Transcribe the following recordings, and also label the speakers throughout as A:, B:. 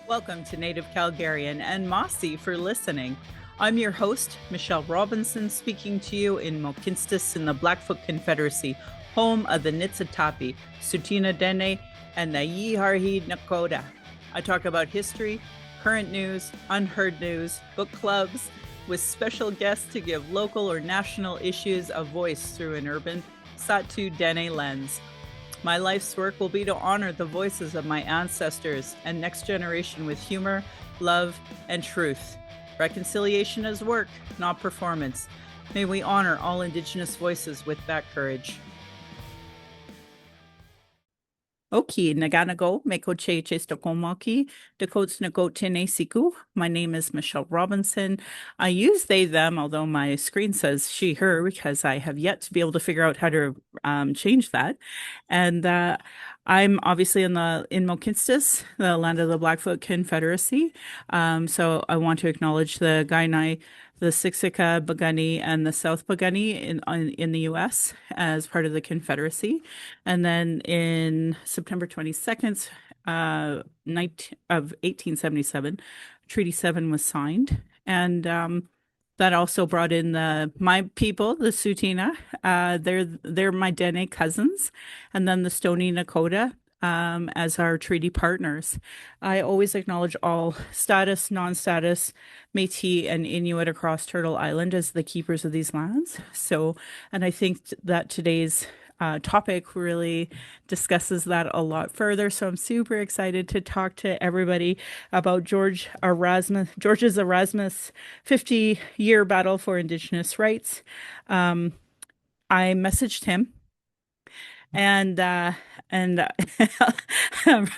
A: Welcome to Native Calgarian and Mossy for listening. I'm your host, Michelle Robinson, speaking to you in Mohkinstsis in the Blackfoot Confederacy, home of the Niitsitapi, Tsuut'ina Dene, and the Yiharhi Nakota. I talk about history, current news, unheard news, book clubs, with special guests to give local or national issues a voice through an urban Satu Dene lens. My life's work will be to honor the voices of my ancestors and next generation with humor, love, and truth. Reconciliation is work, not performance. May we honor all Indigenous voices with that courage. Oki, Naganago, Meko Che Stokomaki, Dakots Nagot Tene Siku. My name is Michelle Robinson. I use they, them, although my screen says she, her, because I have yet to be able to figure out how to change that. And I'm obviously in Mohkinstsis, the land of the Blackfoot Confederacy. So I want to acknowledge the Kainai, the Siksika, Piikani, and the South Piikani in the U.S. as part of the Confederacy. And then in September 22nd, night of 1877, Treaty 7 was signed. And that also brought in my people, the Tsuut'ina. They're my Dene cousins, and then the Stoney Nakoda as our treaty partners. I always acknowledge all status, non-status, Métis, and Inuit across Turtle Island as the keepers of these lands. So, and I think that today's topic really discusses that a lot further. So I'm super excited to talk to everybody about George's Erasmus 50-year battle for Indigenous rights. I messaged him and I'll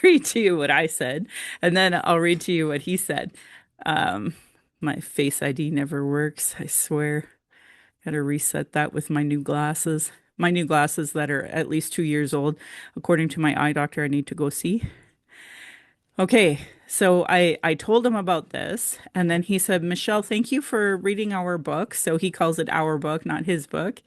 A: read to you what I said, and then I'll read to you what he said. My Face ID never works, I swear. Gotta reset that with my new glasses. My new glasses that are at least 2 years old, according to my eye doctor, I need to go see. Okay, so I told him about this, and then he said, Michelle, thank you for reading our book. So he calls it our book, not his book.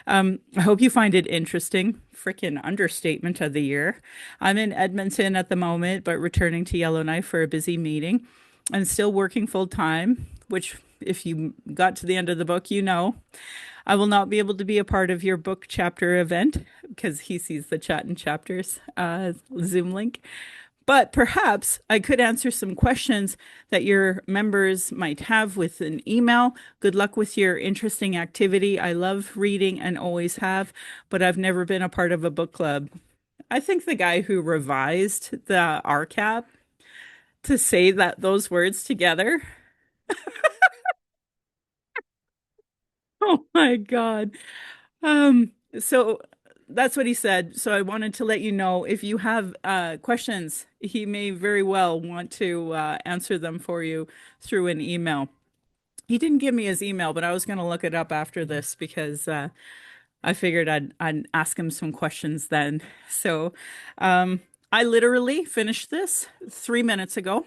A: I hope you find it interesting. Freaking understatement of the year. I'm in Edmonton at the moment, but returning to Yellowknife for a busy meeting and still working full time, which if you got to the end of the book, you know. I will not be able to be a part of your book chapter event because he sees the chat and chapters Zoom link. But perhaps I could answer some questions that your members might have with an email. Good luck with your interesting activity. I love reading and always have, but I've never been a part of a book club. I think the guy who revised the RCAP to say those words together. Oh my God. So that's what he said. So I wanted to let you know if you have questions, he may very well want to answer them for you through an email. He didn't give me his email, but I was going to look it up after this because I figured I'd ask him some questions then. So I literally finished this 3 minutes ago.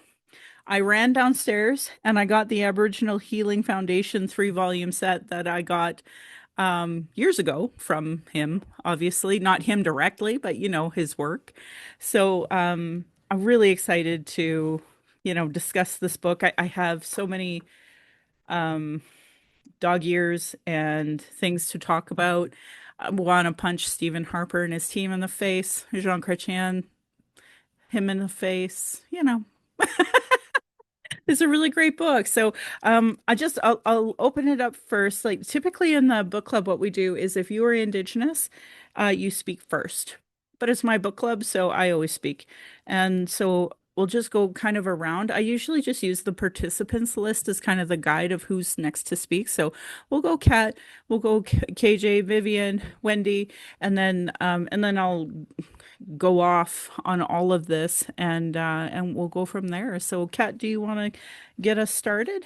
A: I ran downstairs and I got the Aboriginal Healing Foundation 3-volume set that I got years ago from him, obviously, not him directly, but his work. So I'm really excited to, discuss this book. I have so many dog ears and things to talk about. I want to punch Stephen Harper and his team in the face, Jean Chrétien, him in the face, It's a really great book. So I'll open it up first. Like typically in the book club, what we do is if you are Indigenous, you speak first. But it's my book club, so I always speak. And so we'll just go kind of around. I usually just use the participants list as kind of the guide of who's next to speak. So we'll go Kat, we'll go KJ, Vivian, Wendy, and then I'll go off on all of this and we'll go from there. So Kat, do you want to get us started?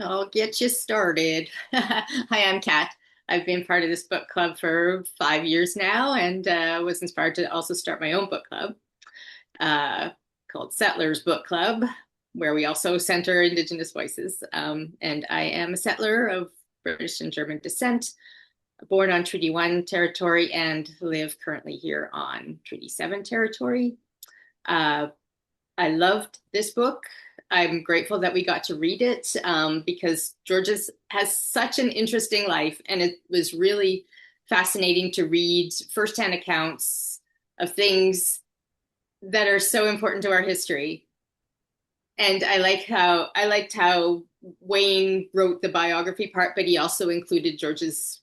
B: I'll get you started. Hi, I'm Kat. I've been part of this book club for 5 years now and was inspired to also start my own book club uh, called Settlers Book Club, where we also center Indigenous voices. And I am a settler of British and German descent, born on Treaty 1 territory and live currently here on Treaty 7 territory. Uh, I loved this book. I'm grateful that we got to read it because George's has such an interesting life, and it was really fascinating to read firsthand accounts of things that are so important to our history. And I liked how Wayne wrote the biography part, but he also included George's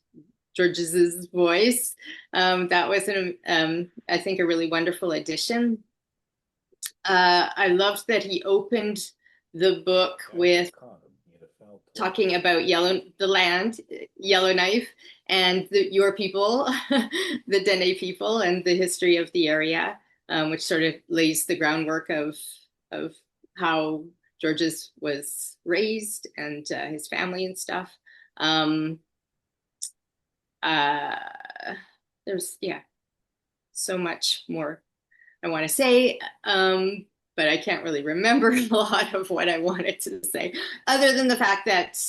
B: voice. That was I think a really wonderful addition. I loved that he opened the book with talking about the land, Yellowknife, and your people, the Dene people, and the history of the area, which sort of lays the groundwork of how Georges was raised and his family and stuff. Um, uh, there's so much more I want to say, but I can't really remember a lot of what I wanted to say, other than the fact that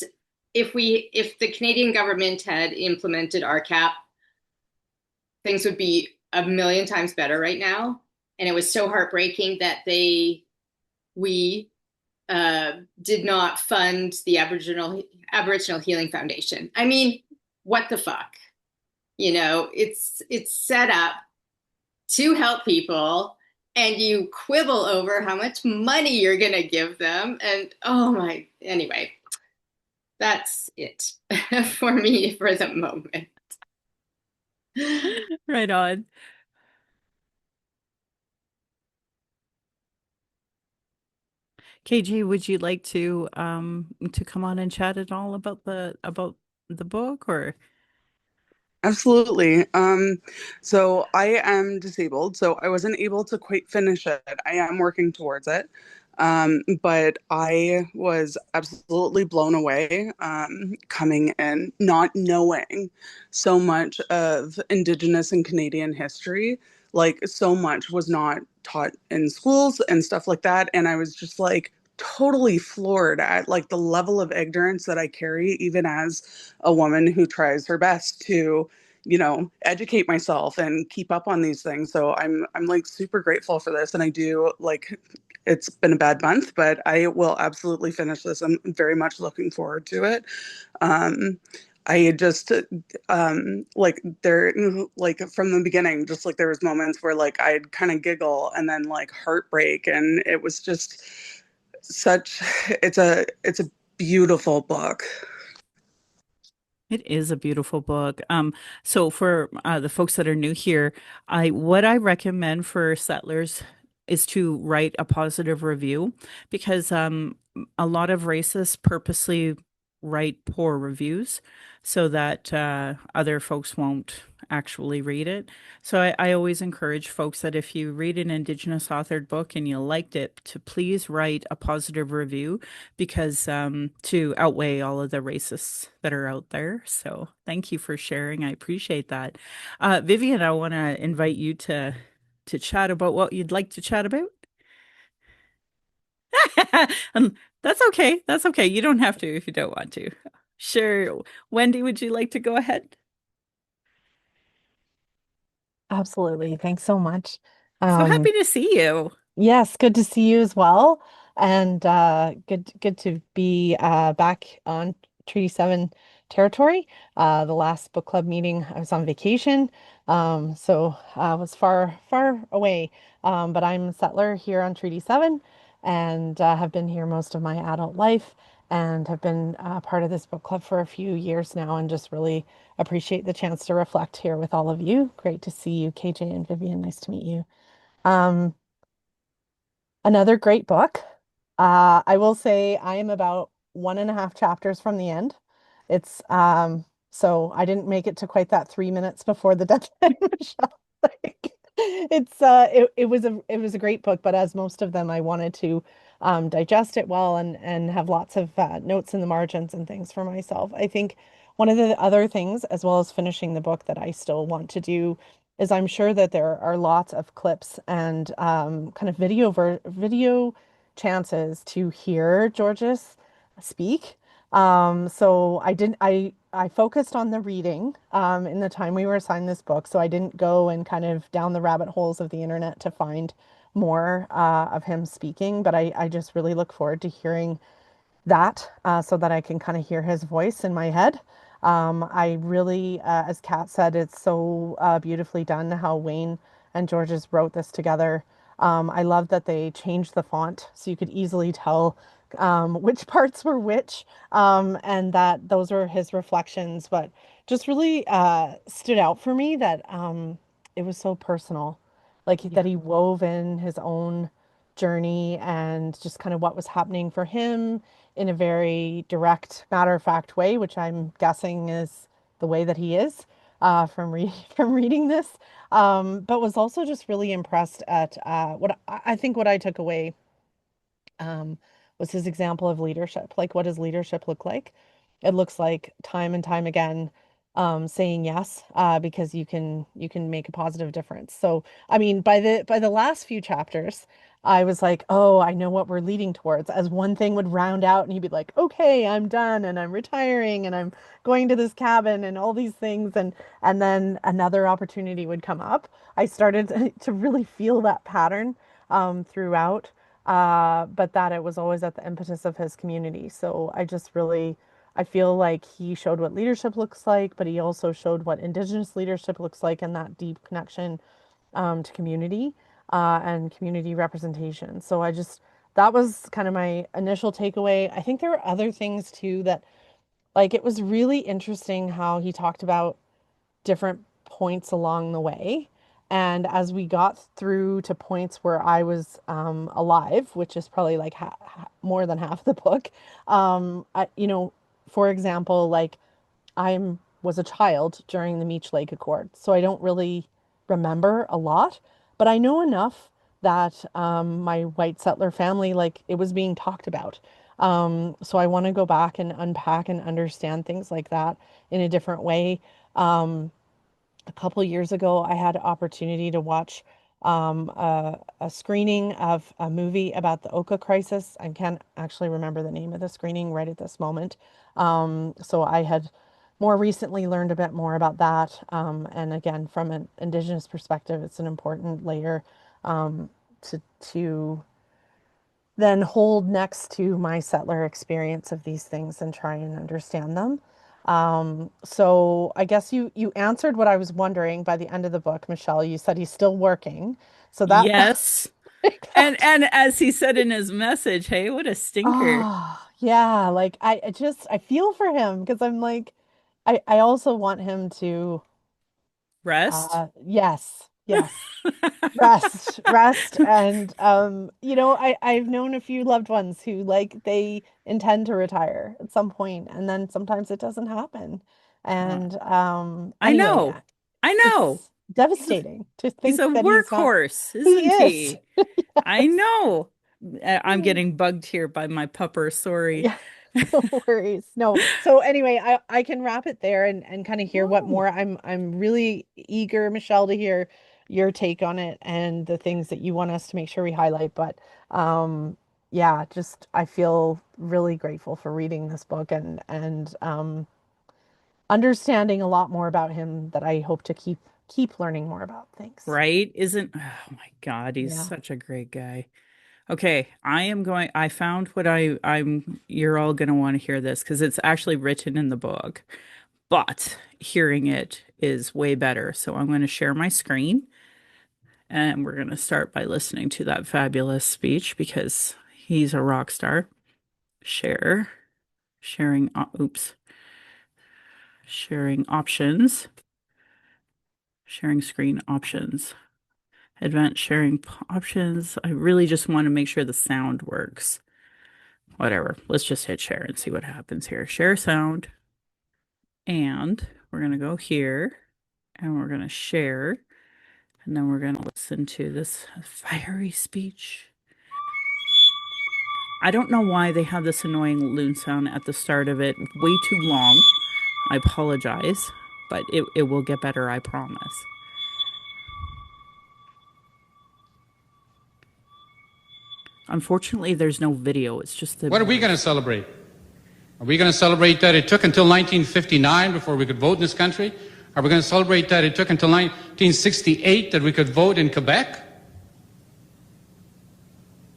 B: if the Canadian government had implemented RCAP, things would be a million times better right now. And it was so heartbreaking that we did not fund the Aboriginal Healing Foundation. I mean, what the fuck? It's set up to help people, and you quibble over how much money you're going to give them. And oh my, anyway, that's it for me for the moment.
A: Right on. KG, would you like to come on and chat at all about the book or
C: Absolutely. So I am disabled, so I wasn't able to quite finish it. I am working towards it. But I was absolutely blown away coming in, not knowing so much of Indigenous and Canadian history. Like, so much was not taught in schools and stuff like that. And I was just like totally floored at like the level of ignorance that I carry, even as a woman who tries her best to educate myself and keep up on these things. So I'm like super grateful for this. And I do like it's been a bad month, but I will absolutely finish this. I'm very much looking forward to it. Um, I just like there like from the beginning, just like there was moments where like I'd kind of giggle and then like heartbreak, and it was just such it's a beautiful book.
A: it is a beautiful book. So for the folks that are new here, what I recommend for settlers is to write a positive review because a lot of racists purposely write poor reviews so that other folks won't actually read it. So I always encourage folks that if you read an Indigenous authored book and you liked it, to please write a positive review because to outweigh all of the racists that are out there. So thank you for sharing. I appreciate that. Vivian, I want to invite you to chat about what you'd like to chat about. And that's okay. That's okay. You don't have to if you don't want to. Sure. Wendy, would you like to go ahead?
D: Absolutely. Thanks so much.
A: So
D: Um,
A: happy to see you.
D: yes, good to see you as well. And good to be back on Treaty 7 territory. The last book club meeting, I was on vacation. So I was far away. But I'm a settler here on Treaty 7 and have been here most of my adult life and have been part of this book club for a few years now and just really appreciate the chance to reflect here with all of you. Great to see you, KJ and Vivian. Nice to meet you. Um, Another great book. I will say I am about 1.5 chapters from the end. It's so I didn't make it to quite that 3 minutes before the deadline, Michelle. Like, it was a great book, but as most of them, I wanted to digest it well and have lots of notes in the margins and things for myself. I think one of the other things, as well as finishing the book, that I still want to do is I'm sure that there are lots of clips and kind of video chances to hear Georges speak. So I focused on the reading in the time we were assigned this book. So I didn't go and kind of down the rabbit holes of the internet to find more of him speaking, but I just really look forward to hearing that so that I can kind of hear his voice in my head. I really, as Kat said, it's so beautifully done how Wayne and Georges wrote this together. I love that they changed the font so you could easily tell which parts were which, and that those were his reflections. But just really stood out for me that it was so personal, like that
A: Yeah.
D: he wove in his own journey and just kind of what was happening for him in a very direct, matter-of-fact way, which I'm guessing is the way that he is from reading this. But was also just really impressed at what I think what I took away um, was his example of leadership. Like, what does leadership look like? It looks like time and time again saying yes because you can make a positive difference. So, I mean, by the last few chapters, I was like, oh, I know what we're leading towards. As one thing would round out, and he'd be like, okay, I'm done, and I'm retiring, and I'm going to this cabin, and all these things, and then another opportunity would come up. I started to really feel that pattern throughout but that it was always at the impetus of his community. So I just really, I feel like he showed what leadership looks like, but he also showed what Indigenous leadership looks like and that deep connection to community and community representation. So I just, that was kind of my initial takeaway. I think there were other things too that, like, it was really interesting how he talked about different points along the way. And as we got through to points where I was alive, which is probably like more than half the book, for example, like I was a child during the Meech Lake Accord, so I don't really remember a lot, but I know enough that my white settler family, like it was being talked about. So I want to go back and unpack and understand things like that in a different way. A couple years ago, I had an opportunity to watch a screening of a movie about the Oka crisis. I can't actually remember the name of the screening right at this moment. So I had more recently learned a bit more about that. And again, from an Indigenous perspective, it's an important layer to then hold next to my settler experience of these things and try and understand them. So I guess you answered what I was wondering by the end of the book, Michelle. You said he's still working. So that
A: Yes. And
D: that
A: as he said in his message, hey, what a stinker.
D: yeah, like I feel for him because I'm like I also want him to
A: Rest.
D: yes, yes. Rest, and I've known a few loved ones who like they intend to retire at some point, and then sometimes it doesn't happen.
A: Uh,
D: And
A: I
D: anyway,
A: know. I know.
D: it's
A: He's a,
D: devastating to
A: he's a
D: think that he's not.
A: workhorse,
D: He
A: isn't
D: is.
A: he? I know. I'm getting bugged here by my pupper. Sorry.
D: Yeah, no worries. No. So anyway, I can wrap it there and kind of hear what
A: Woo.
D: more. I'm really eager, Michelle, to hear your take on it and the things that you want us to make sure we highlight. But yeah, just I feel really grateful for reading this book and understanding a lot more about him that I hope to keep learning more about. Thanks.
A: Right? Isn't, oh my God, he's
D: Yeah.
A: such a great guy. Okay, I found what you're all going to want to hear this because it's actually written in the book, but hearing it is way better. So I'm going to share my screen and we're going to start by listening to that fabulous speech because he's a rock star. Share, sharing, oops, sharing options, sharing screen options, advanced sharing options. I really just want to make sure the sound works. Whatever. Let's just hit share and see what happens here. Share sound. And we're going to go here and we're going to share. And then we're going to listen to this fiery speech. I don't know why they have this annoying loon sound at the start of it. Way too long. I apologize, but it will get better, I promise. Unfortunately, there's no video. It's just the
E: What are we going to celebrate? Are we going to celebrate that it took until 1959 before we could vote in this country? Are we going to celebrate that it took until 1968 that we could vote in Quebec?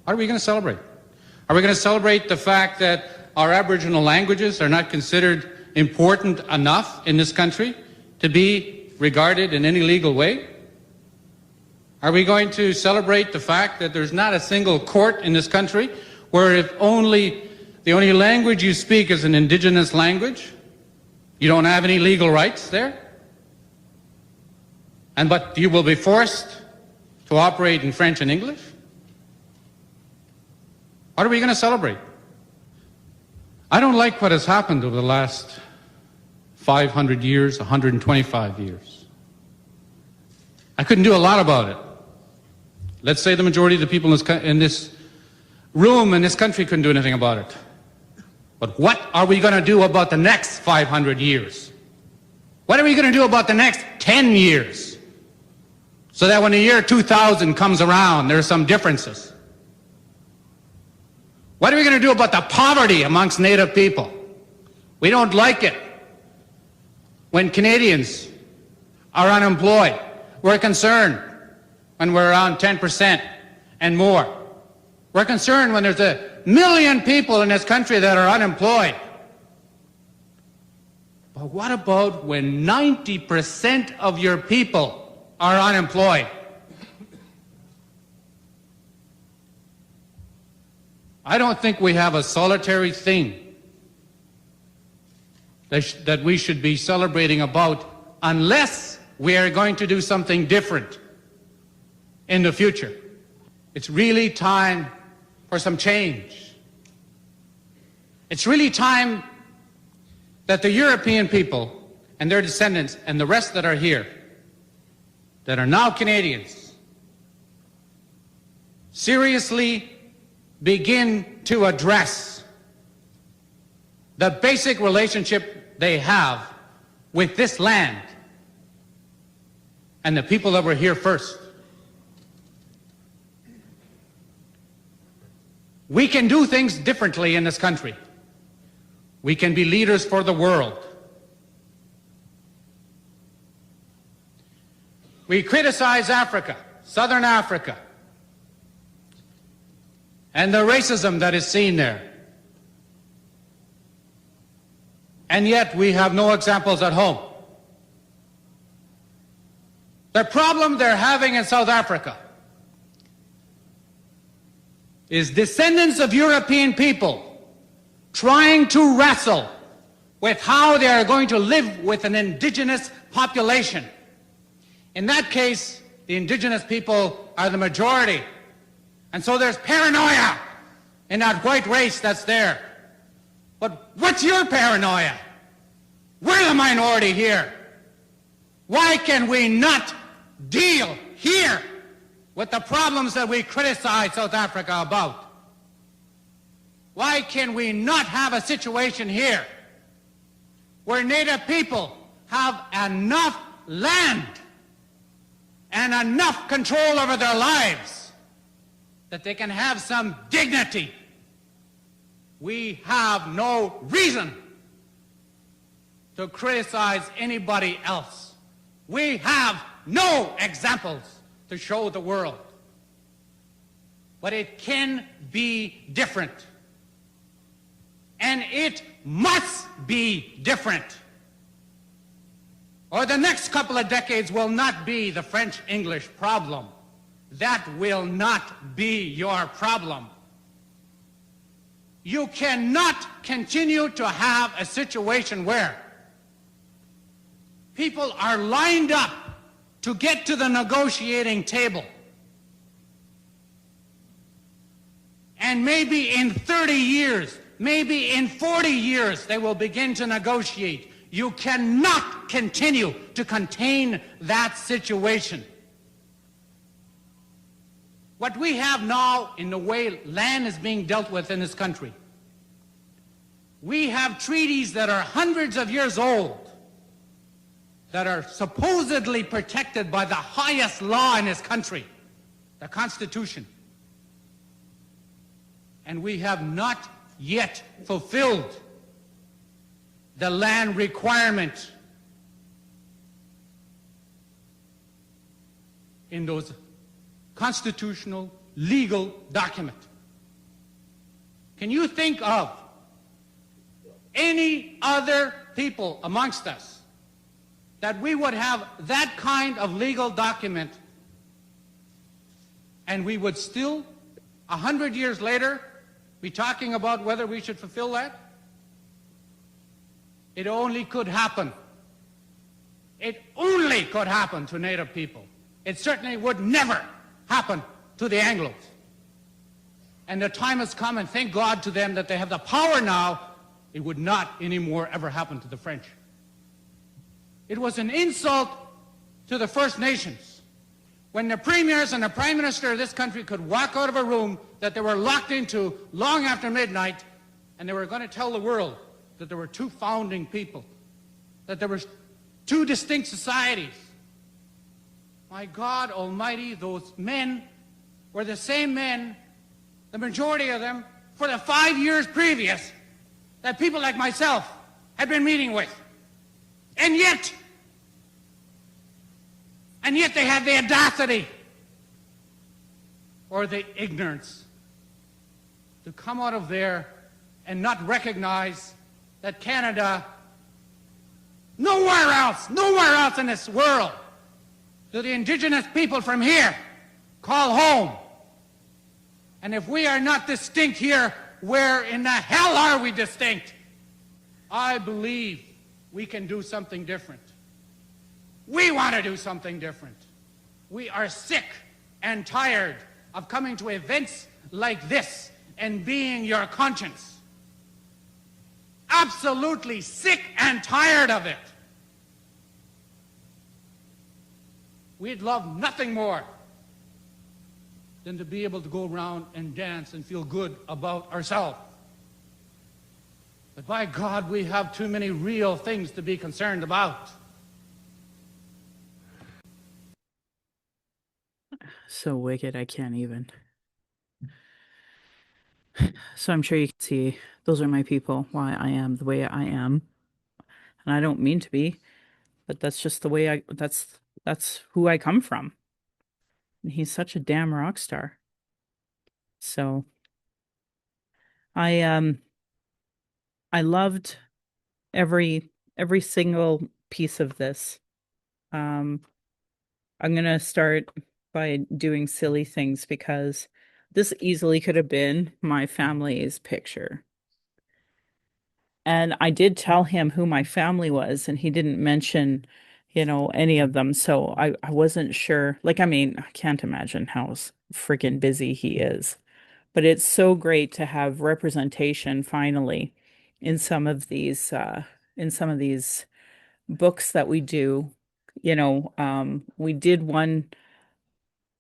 E: What are we going to celebrate? Are we going to celebrate the fact that our Aboriginal languages are not considered important enough in this country to be regarded in any legal way? Are we going to celebrate the fact that there's not a single court in this country where if the only language you speak is an Indigenous language, you don't have any legal rights there? But you will be forced to operate in French and English? What are we going to celebrate? I don't like what has happened over the last 500 years, 125 years. I couldn't do a lot about it. Let's say the majority of the people in this room, in this country, couldn't do anything about it. But what are we going to do about the next 500 years? What are we going to do about the next 10 years? So that when the year 2000 comes around, there are some differences. What are we going to do about the poverty amongst Native people? We don't like it when Canadians are unemployed. We're concerned when we're around 10% and more. We're concerned when there's 1 million people in this country that are unemployed. But what about when 90% of your people are unemployed? I don't think we have a solitary thing that we should be celebrating about unless we are going to do something different in the future. It's really time for some change. It's really time that the European people and their descendants and the rest that are here, that are now Canadians, seriously begin to address the basic relationship they have with this land and the people that were here first. We can do things differently in this country. We can be leaders for the world. We criticize Africa, Southern Africa, and the racism that is seen there. And yet we have no examples at home. The problem they're having in South Africa is descendants of European people trying to wrestle with how they are going to live with an indigenous population. In that case, the indigenous people are the majority. And so there's paranoia in that white race that's there. But what's your paranoia? We're the minority here. Why can we not deal here with the problems that we criticize South Africa about? Why can we not have a situation here where Native people have enough land and enough control over their lives that they can have some dignity? We have no reason to criticize anybody else. We have no examples to show the world. But it can be different. And it must be different. Or the next couple of decades will not be the French-English problem. That will not be your problem. You cannot continue to have a situation where people are lined up to get to the negotiating table. And maybe in 30 years, maybe in 40 years, they will begin to negotiate. You cannot continue to contain that situation. What we have now in the way land is being dealt with in this country, we have treaties that are hundreds of years old that are supposedly protected by the highest law in this country, the Constitution. And we have not yet fulfilled the land requirement in those constitutional legal documents. Can you think of any other people amongst us that we would have that kind of legal document and we would still, 100 years later, be talking about whether we should fulfill that? It only could happen. It only could happen to Native people. It certainly would never happen to the Anglos. And the time has come, and thank God to them that they have the power now. It would not anymore ever happen to the French. It was an insult to the First Nations when the premiers and the prime minister of this country could walk out of a room that they were locked into long after midnight, and they were going to tell the world that there were two founding people, that there were two distinct societies. My God Almighty, those men were the same men, the majority of them, for the 5 years previous, that people like myself had been meeting with. And yet they had the audacity or the ignorance to come out of there and not recognize that Canada, nowhere else in this world do the Indigenous people from here call home. And if we are not distinct here, where in the hell are we distinct? I believe we can do something different. We want to do something different. We are sick and tired of coming to events like this and being your conscience. Absolutely sick and tired of it. We'd love nothing more than to be able to go around and dance and feel good about ourselves. But by God, we have too many real things to be concerned about.
A: So wicked, I can't even. So I'm sure you can see those are my people, why I am the way I am. And I don't mean to be, but that's just the way that's who I come from. And he's such a damn rock star. So I I loved every single piece of this. Um I'm gonna start by doing silly things because this easily could have been my family's picture. And I did tell him who my family was, and he didn't mention, any of them. So I wasn't sure. Like, I mean, I can't imagine how freaking busy he is. But it's so great to have representation finally in some of these books that we do. We did one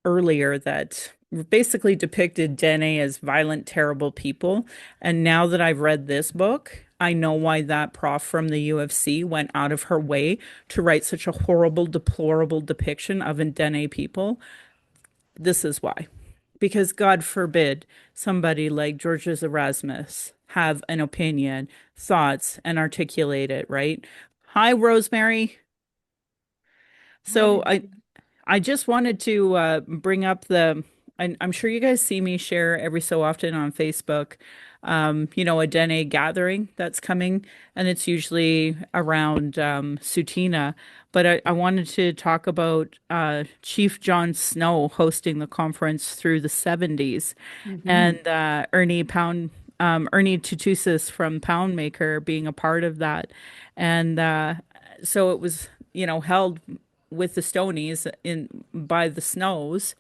A: earlier that basically depicted Dene as violent, terrible people. And now that I've read this book, I know why that prof from the UFC went out of her way to write such a horrible, deplorable depiction of Dene people. This is why. Because God forbid somebody like Georges Erasmus have an opinion, thoughts, and articulate it, right? Hi, Rosemary. So I just wanted to bring up I'm sure you guys see me share every so often on Facebook, a Dene gathering that's coming, and it's usually around Sutina. But I wanted to talk about Chief John Snow hosting the conference through the 70s, and Ernie Tutusis from Poundmaker being a part of that. And so it was, held with the Stonies in by the Snows.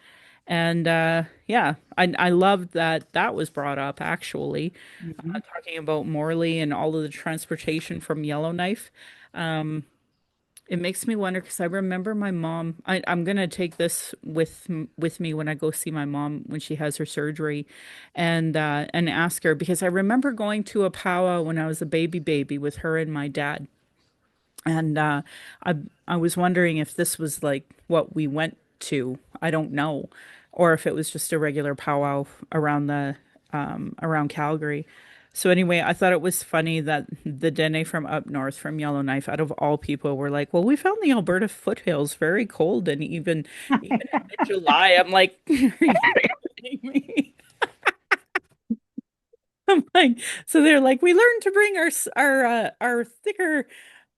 A: And yeah, I loved that was brought up actually, talking about Morley and all of the transportation from Yellowknife. Um, it makes me wonder because I remember my mom. I'm gonna take this with me when I go see my mom when she has her surgery, and ask her because I remember going to a powwow when I was a baby with her and my dad. And I I was wondering if this was like what we went to. I don't know, or if it was just a regular powwow around the around Calgary. So anyway, I thought it was funny that the Dene from up north, from Yellowknife, out of all people, were like, "Well, we found the Alberta foothills very cold, and even in mid-July." I'm like, "Are you kidding me?" I'm like, so they're like, we learned to bring our thicker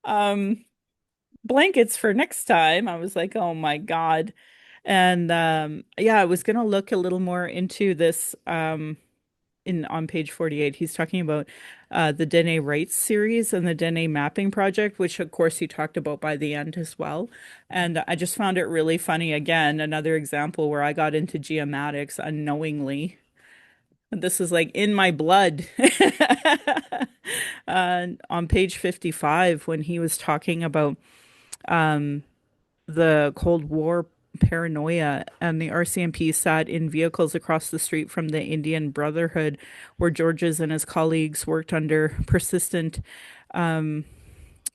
A: um blankets for next time. I was like, oh my God. And yeah, I was gonna look a little more into this in on page 48. He's talking about the Dene Rights series and the Dene mapping project, which of course he talked about by the end as well. And I just found it really funny. Again, another example where I got into geomatics unknowingly. This is like in my blood. On page 55, when he was talking about um, the Cold War paranoia, and the RCMP sat in vehicles across the street from the Indian Brotherhood, where Georges and his colleagues worked under persistent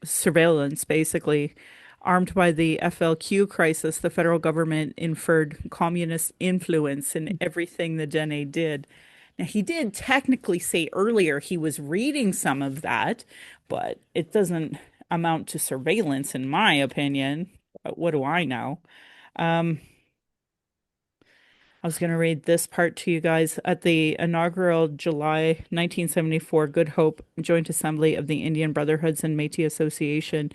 A: surveillance, basically. Armed by the FLQ crisis, the federal government inferred communist influence in everything the Dene did. Now, he did technically say earlier he was reading some of that, but it doesn't amount to surveillance, in my opinion. But what do I know? Um, I was going to read this part to you guys. At the inaugural July 1974 Good Hope Joint Assembly of the Indian Brotherhoods and Métis Association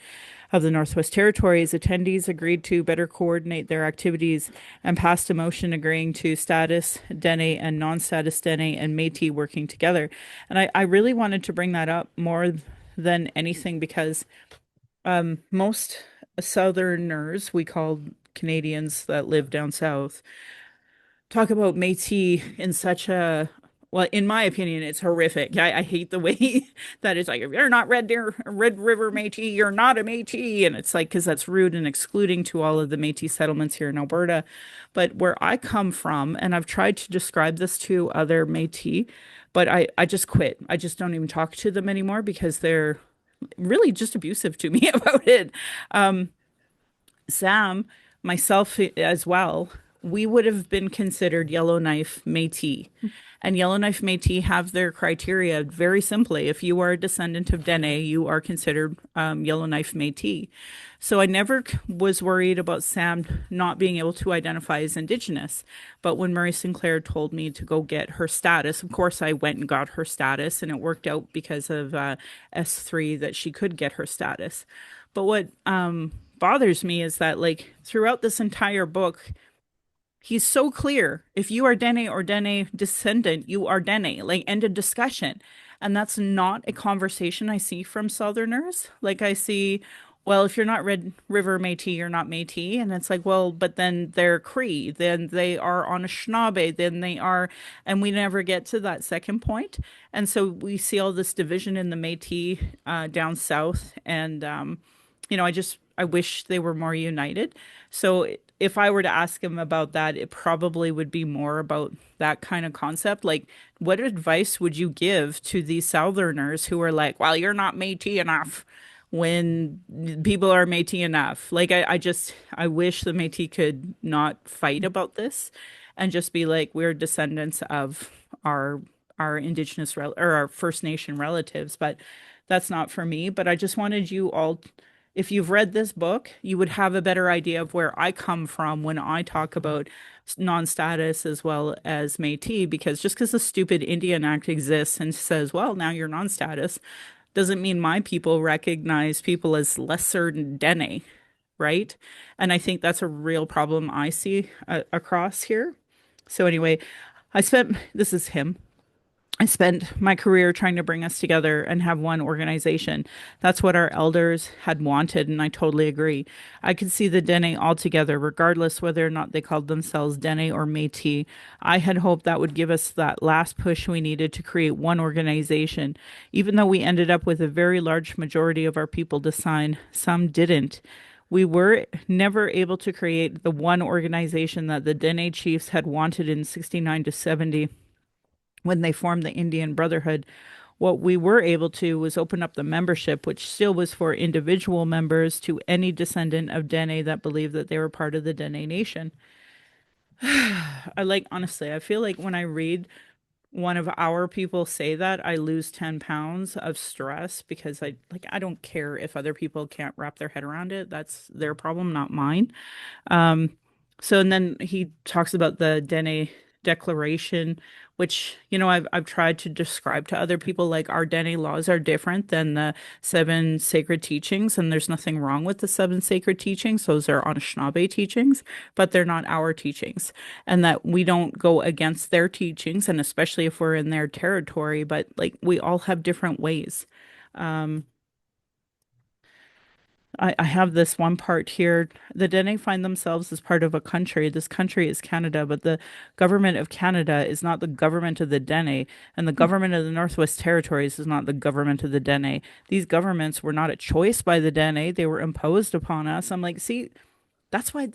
A: of the Northwest Territories, attendees agreed to better coordinate their activities and passed a motion agreeing to status Dene and non-status Dene and Métis working together. And I really wanted to bring that up more than anything because most Southerners, we call Canadians that live down south, talk about Métis in such a, well, in my opinion, it's horrific. I hate the way that it's like, if you're not Red River Métis, you're not a Métis. And it's like, because that's rude and excluding to all of the Métis settlements here in Alberta. But where I come from, and I've tried to describe this to other Métis, but I just quit. I just don't even talk to them anymore because they're really just abusive to me about it. Um, Sam, myself as well, we would have been considered Yellowknife Métis. And Yellowknife Métis have their criteria very simply. If you are a descendant of Dene, you are considered Yellowknife Métis. So I never was worried about Sam not being able to identify as Indigenous. But when Murray Sinclair told me to go get her status, of course I went and got her status, and it worked out because of S3 that she could get her status. But what bothers me is that, like, throughout this entire book, he's so clear. If you are Dene or Dene descendant, you are Dene. Like, end of discussion. And that's not a conversation I see from Southerners. Like, I see, well, if you're not Red River Métis, you're not Métis. And it's like, well, but then they're Cree, then they are Anishinaabe, then they are, and we never get to that second point. And so we see all this division in the Métis down south. And, I wish they were more united. So if I were to ask him about that, it probably would be more about that kind of concept. Like, what advice would you give to these Southerners who are like, well, you're not Métis enough when people are Métis enough? Like, I wish the Métis could not fight about this and just be like, we're descendants of our our or our First Nation relatives, but that's not for me. But I just wanted you all, if you've read this book, you would have a better idea of where I come from when I talk about non-status as well as Métis, because just because the stupid Indian Act exists and says, well, now you're non-status, doesn't mean my people recognize people as lesser than Dene, right? And I think that's a real problem I see across here. So anyway, this is him. I spent my career trying to bring us together and have one organization. That's what our elders had wanted, and I totally agree. I could see the Dene all together, regardless whether or not they called themselves Dene or Métis. I had hoped that would give us that last push we needed to create one organization. Even though we ended up with a very large majority of our people to sign, some didn't. We were never able to create the one organization that the Dene chiefs had wanted in 69 to 70 when they formed the Indian Brotherhood. What we were able to was open up the membership, which still was for individual members, to any descendant of Dene that believed that they were part of the Dene Nation. Honestly, I feel like when I read one of our people say that, I lose 10 pounds of stress because I don't care if other people can't wrap their head around it. That's their problem, not mine. And then he talks about the Dene Declaration, which, I've tried to describe to other people like our Dene laws are different than the seven sacred teachings, and there's nothing wrong with the seven sacred teachings. Those are Anishinaabe teachings, but they're not our teachings, and that we don't go against their teachings, and especially if we're in their territory, but like we all have different ways. Um, I have this one part here. The Dene find themselves as part of a country. This country is Canada, but the government of Canada is not the government of the Dene, and the government of the Northwest Territories is not the government of the Dene. These governments were not a choice by the Dene; they were imposed upon us. I'm like, see, that's why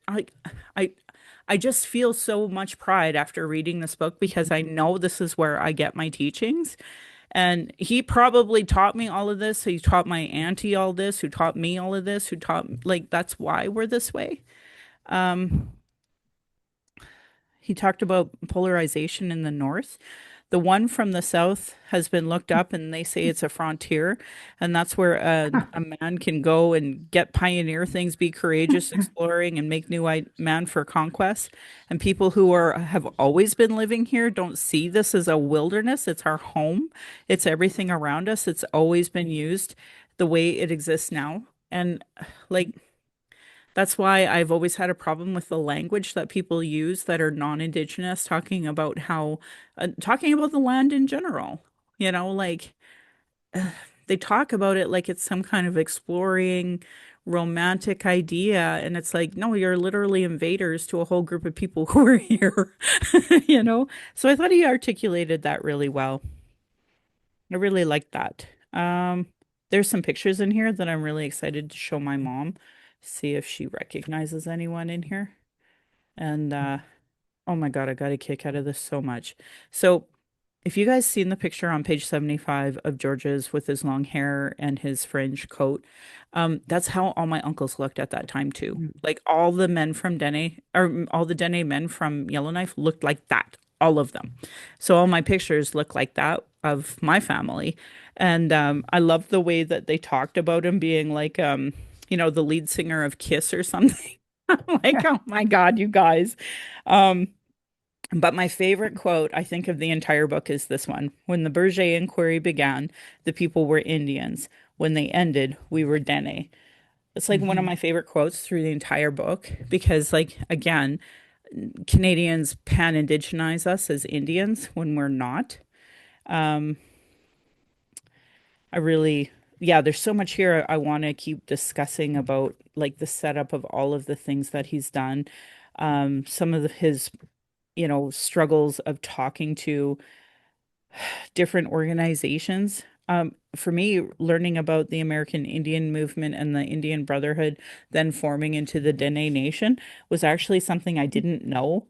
A: I, I just feel so much pride after reading this book because I know this is where I get my teachings. And he probably taught me all of this. He taught my auntie all this, who taught me all of this, who taught, like, that's why we're this way. Um, he talked about polarization in the North. The one from the South has been looked up, and they say it's a frontier, and that's where a man can go and get pioneer things, be courageous, exploring, and make new man for conquest. And people who are have always been living here don't see this as a wilderness. It's our home. It's everything around us. It's always been used the way it exists now. And like that's why I've always had a problem with the language that people use that are non-Indigenous, talking about talking about the land in general. Like they talk about it like it's some kind of exploring, romantic idea. And it's like, no, you're literally invaders to a whole group of people who are here, you know? So I thought he articulated that really well. I really liked that. There's some pictures in here that I'm really excited to show my mom, see if she recognizes anyone in here. And oh my God, I got a kick out of this so much. So if you guys seen the picture on page 75 of George's with his long hair and his fringe coat, that's how all my uncles looked at that time too. Like all the men from Dene, or all the Dene men from Yellowknife looked like that, all of them. So all my pictures look like that of my family. And I love the way that they talked about him being like, the lead singer of Kiss or something. I'm like, oh my God, you guys. Um, but my favorite quote, I think, of the entire book is this one. When the Berger inquiry began, the people were Indians. When they ended, we were Dene. It's like one of my favorite quotes through the entire book because, like, again, Canadians pan-indigenize us as Indians when we're not. Um, I really, yeah, there's so much here I want to keep discussing about, like, the setup of all of the things that he's done. Some of his struggles of talking to different organizations. For me, learning about the American Indian movement and the Indian Brotherhood then forming into the Dene Nation was actually something I didn't know.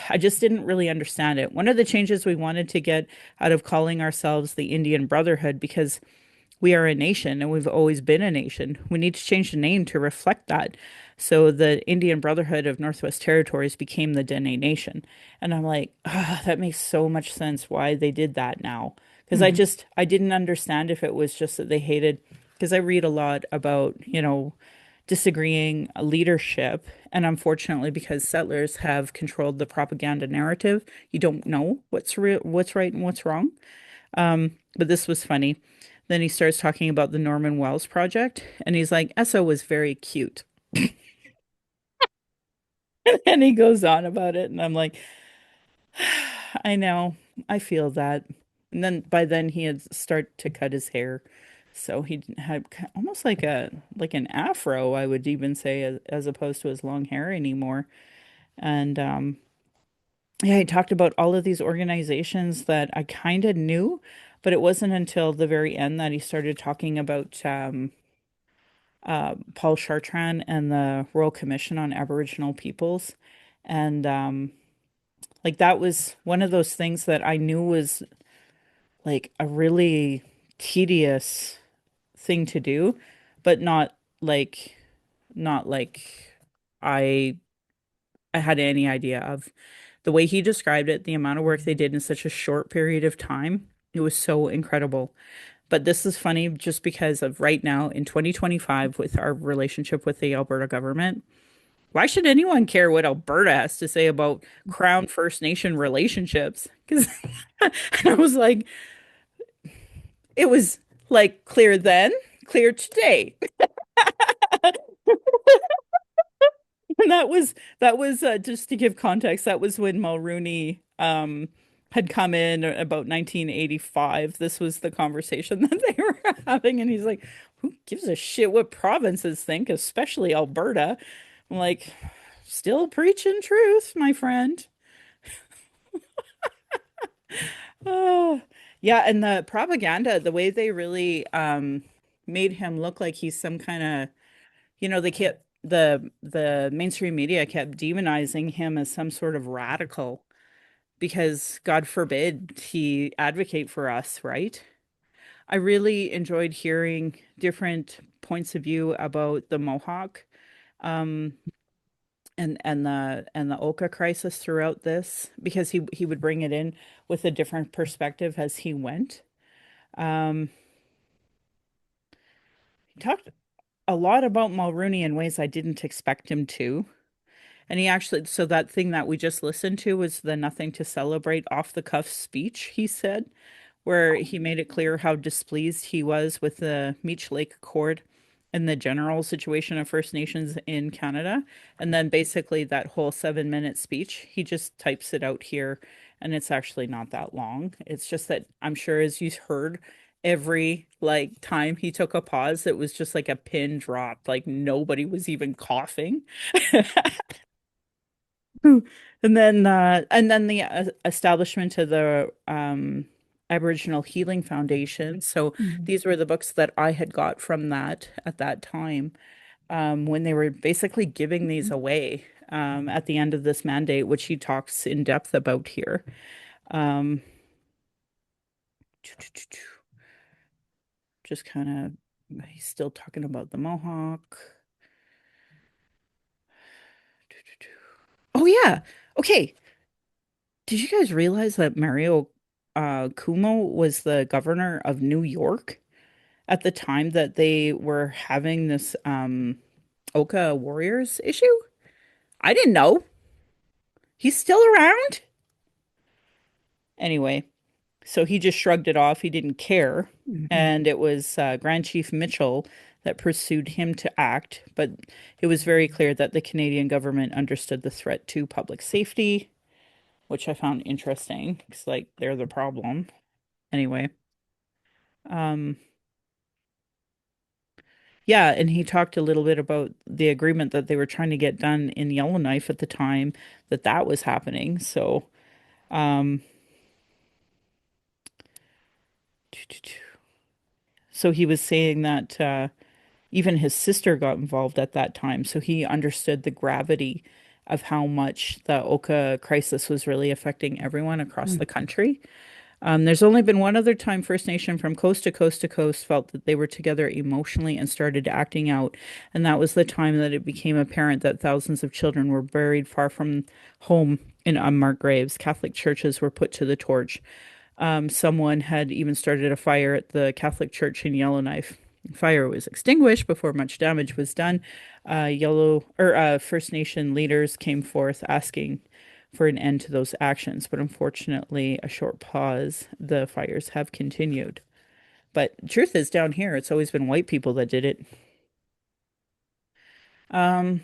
A: I just didn't really understand it. One of the changes we wanted to get out of calling ourselves the Indian Brotherhood, because we are a nation and we've always been a nation. We need to change the name to reflect that. So the Indian Brotherhood of Northwest Territories became the Dene Nation. And I'm like, that makes so much sense why they did that now. Because I didn't understand if it was just that they hated, because I read a lot about, disagreeing leadership. And unfortunately, because settlers have controlled the propaganda narrative, you don't know what's real, what's right and what's wrong. But this was funny. Then he starts talking about the Norman Wells project, and he's like, Esso was very cute. And he goes on about it, and I'm like, I know, I feel that. And then by then he had start to cut his hair, so he had almost like an afro, I would even say, as opposed to his long hair anymore. And yeah, he talked about all of these organizations that I kind of knew, but it wasn't until the very end that he started talking about Paul Chartrand and the Royal Commission on Aboriginal Peoples. And like that was one of those things that I knew was like a really tedious thing to do, but like not like I I had any idea of. The way he described it, the amount of work they did in such a short period of time, it was so incredible. But this is funny just because of right now in 2025 with our relationship with the Alberta government. Why should anyone care what Alberta has to say about Crown First Nation relationships? Because I was like, it was like clear then, clear today. And that was just to give context, that was when Mulrooney had come in about 1985. This was the conversation that they were having, and he's like, "Who gives a shit what provinces think, especially Alberta?" I'm like, "Still preaching truth, my friend." Oh, yeah, and the propaganda, the way they really made him look like he's some kind of, they kept the mainstream media kept demonizing him as some sort of radical because God forbid he advocate for us, right? I really enjoyed hearing different points of view about the Mohawk um and the Oka crisis throughout this because he would bring it in with a different perspective as he went. Um, he talked a lot about Mulrooney in ways I didn't expect him to. And he actually, so that thing that we just listened to was the nothing to celebrate off the cuff speech, he said, where he made it clear how displeased he was with the Meech Lake Accord and the general situation of First Nations in Canada. And then basically that whole 7 minute speech, he just types it out here. And it's actually not that long. It's just that I'm sure as you heard, every like time he took a pause, it was just like a pin dropped, like nobody was even coughing. And then the establishment of the Aboriginal Healing Foundation. So
D: Mhm.
A: these were the books that I had got from that at that time, when they were basically giving these away at the end of this mandate, which he talks in depth about here. Um, just kind of, he's still talking about the Mohawk. Oh yeah. Okay. Did you guys realize that Mario Cuomo was the governor of New York at the time that they were having this Oka Warriors issue? I didn't know. He's still around? Anyway, so he just shrugged it off. He didn't care. And it was Grand Chief Mitchell that pursued him to act. But it was very clear that the Canadian government understood the threat to public safety, which I found interesting because, like, they're the problem. Anyway, um, yeah, and he talked a little bit about the agreement that they were trying to get done in Yellowknife at the time that that was happening. So, um, so he was saying that even his sister got involved at that time, so he understood the gravity of how much the Oka crisis was really affecting everyone across the country. There's only been one other time First Nation from coast to coast to coast felt that they were together emotionally and started acting out, and that was the time that it became apparent that thousands of children were buried far from home in unmarked graves. Catholic churches were put to the torch. Someone had even started a fire at the Catholic Church in Yellowknife. Fire was extinguished before much damage was done. First Nation leaders came forth asking for an end to those actions, but unfortunately, a short pause, the fires have continued. But truth is, down here, it's always been white people that did it. Um,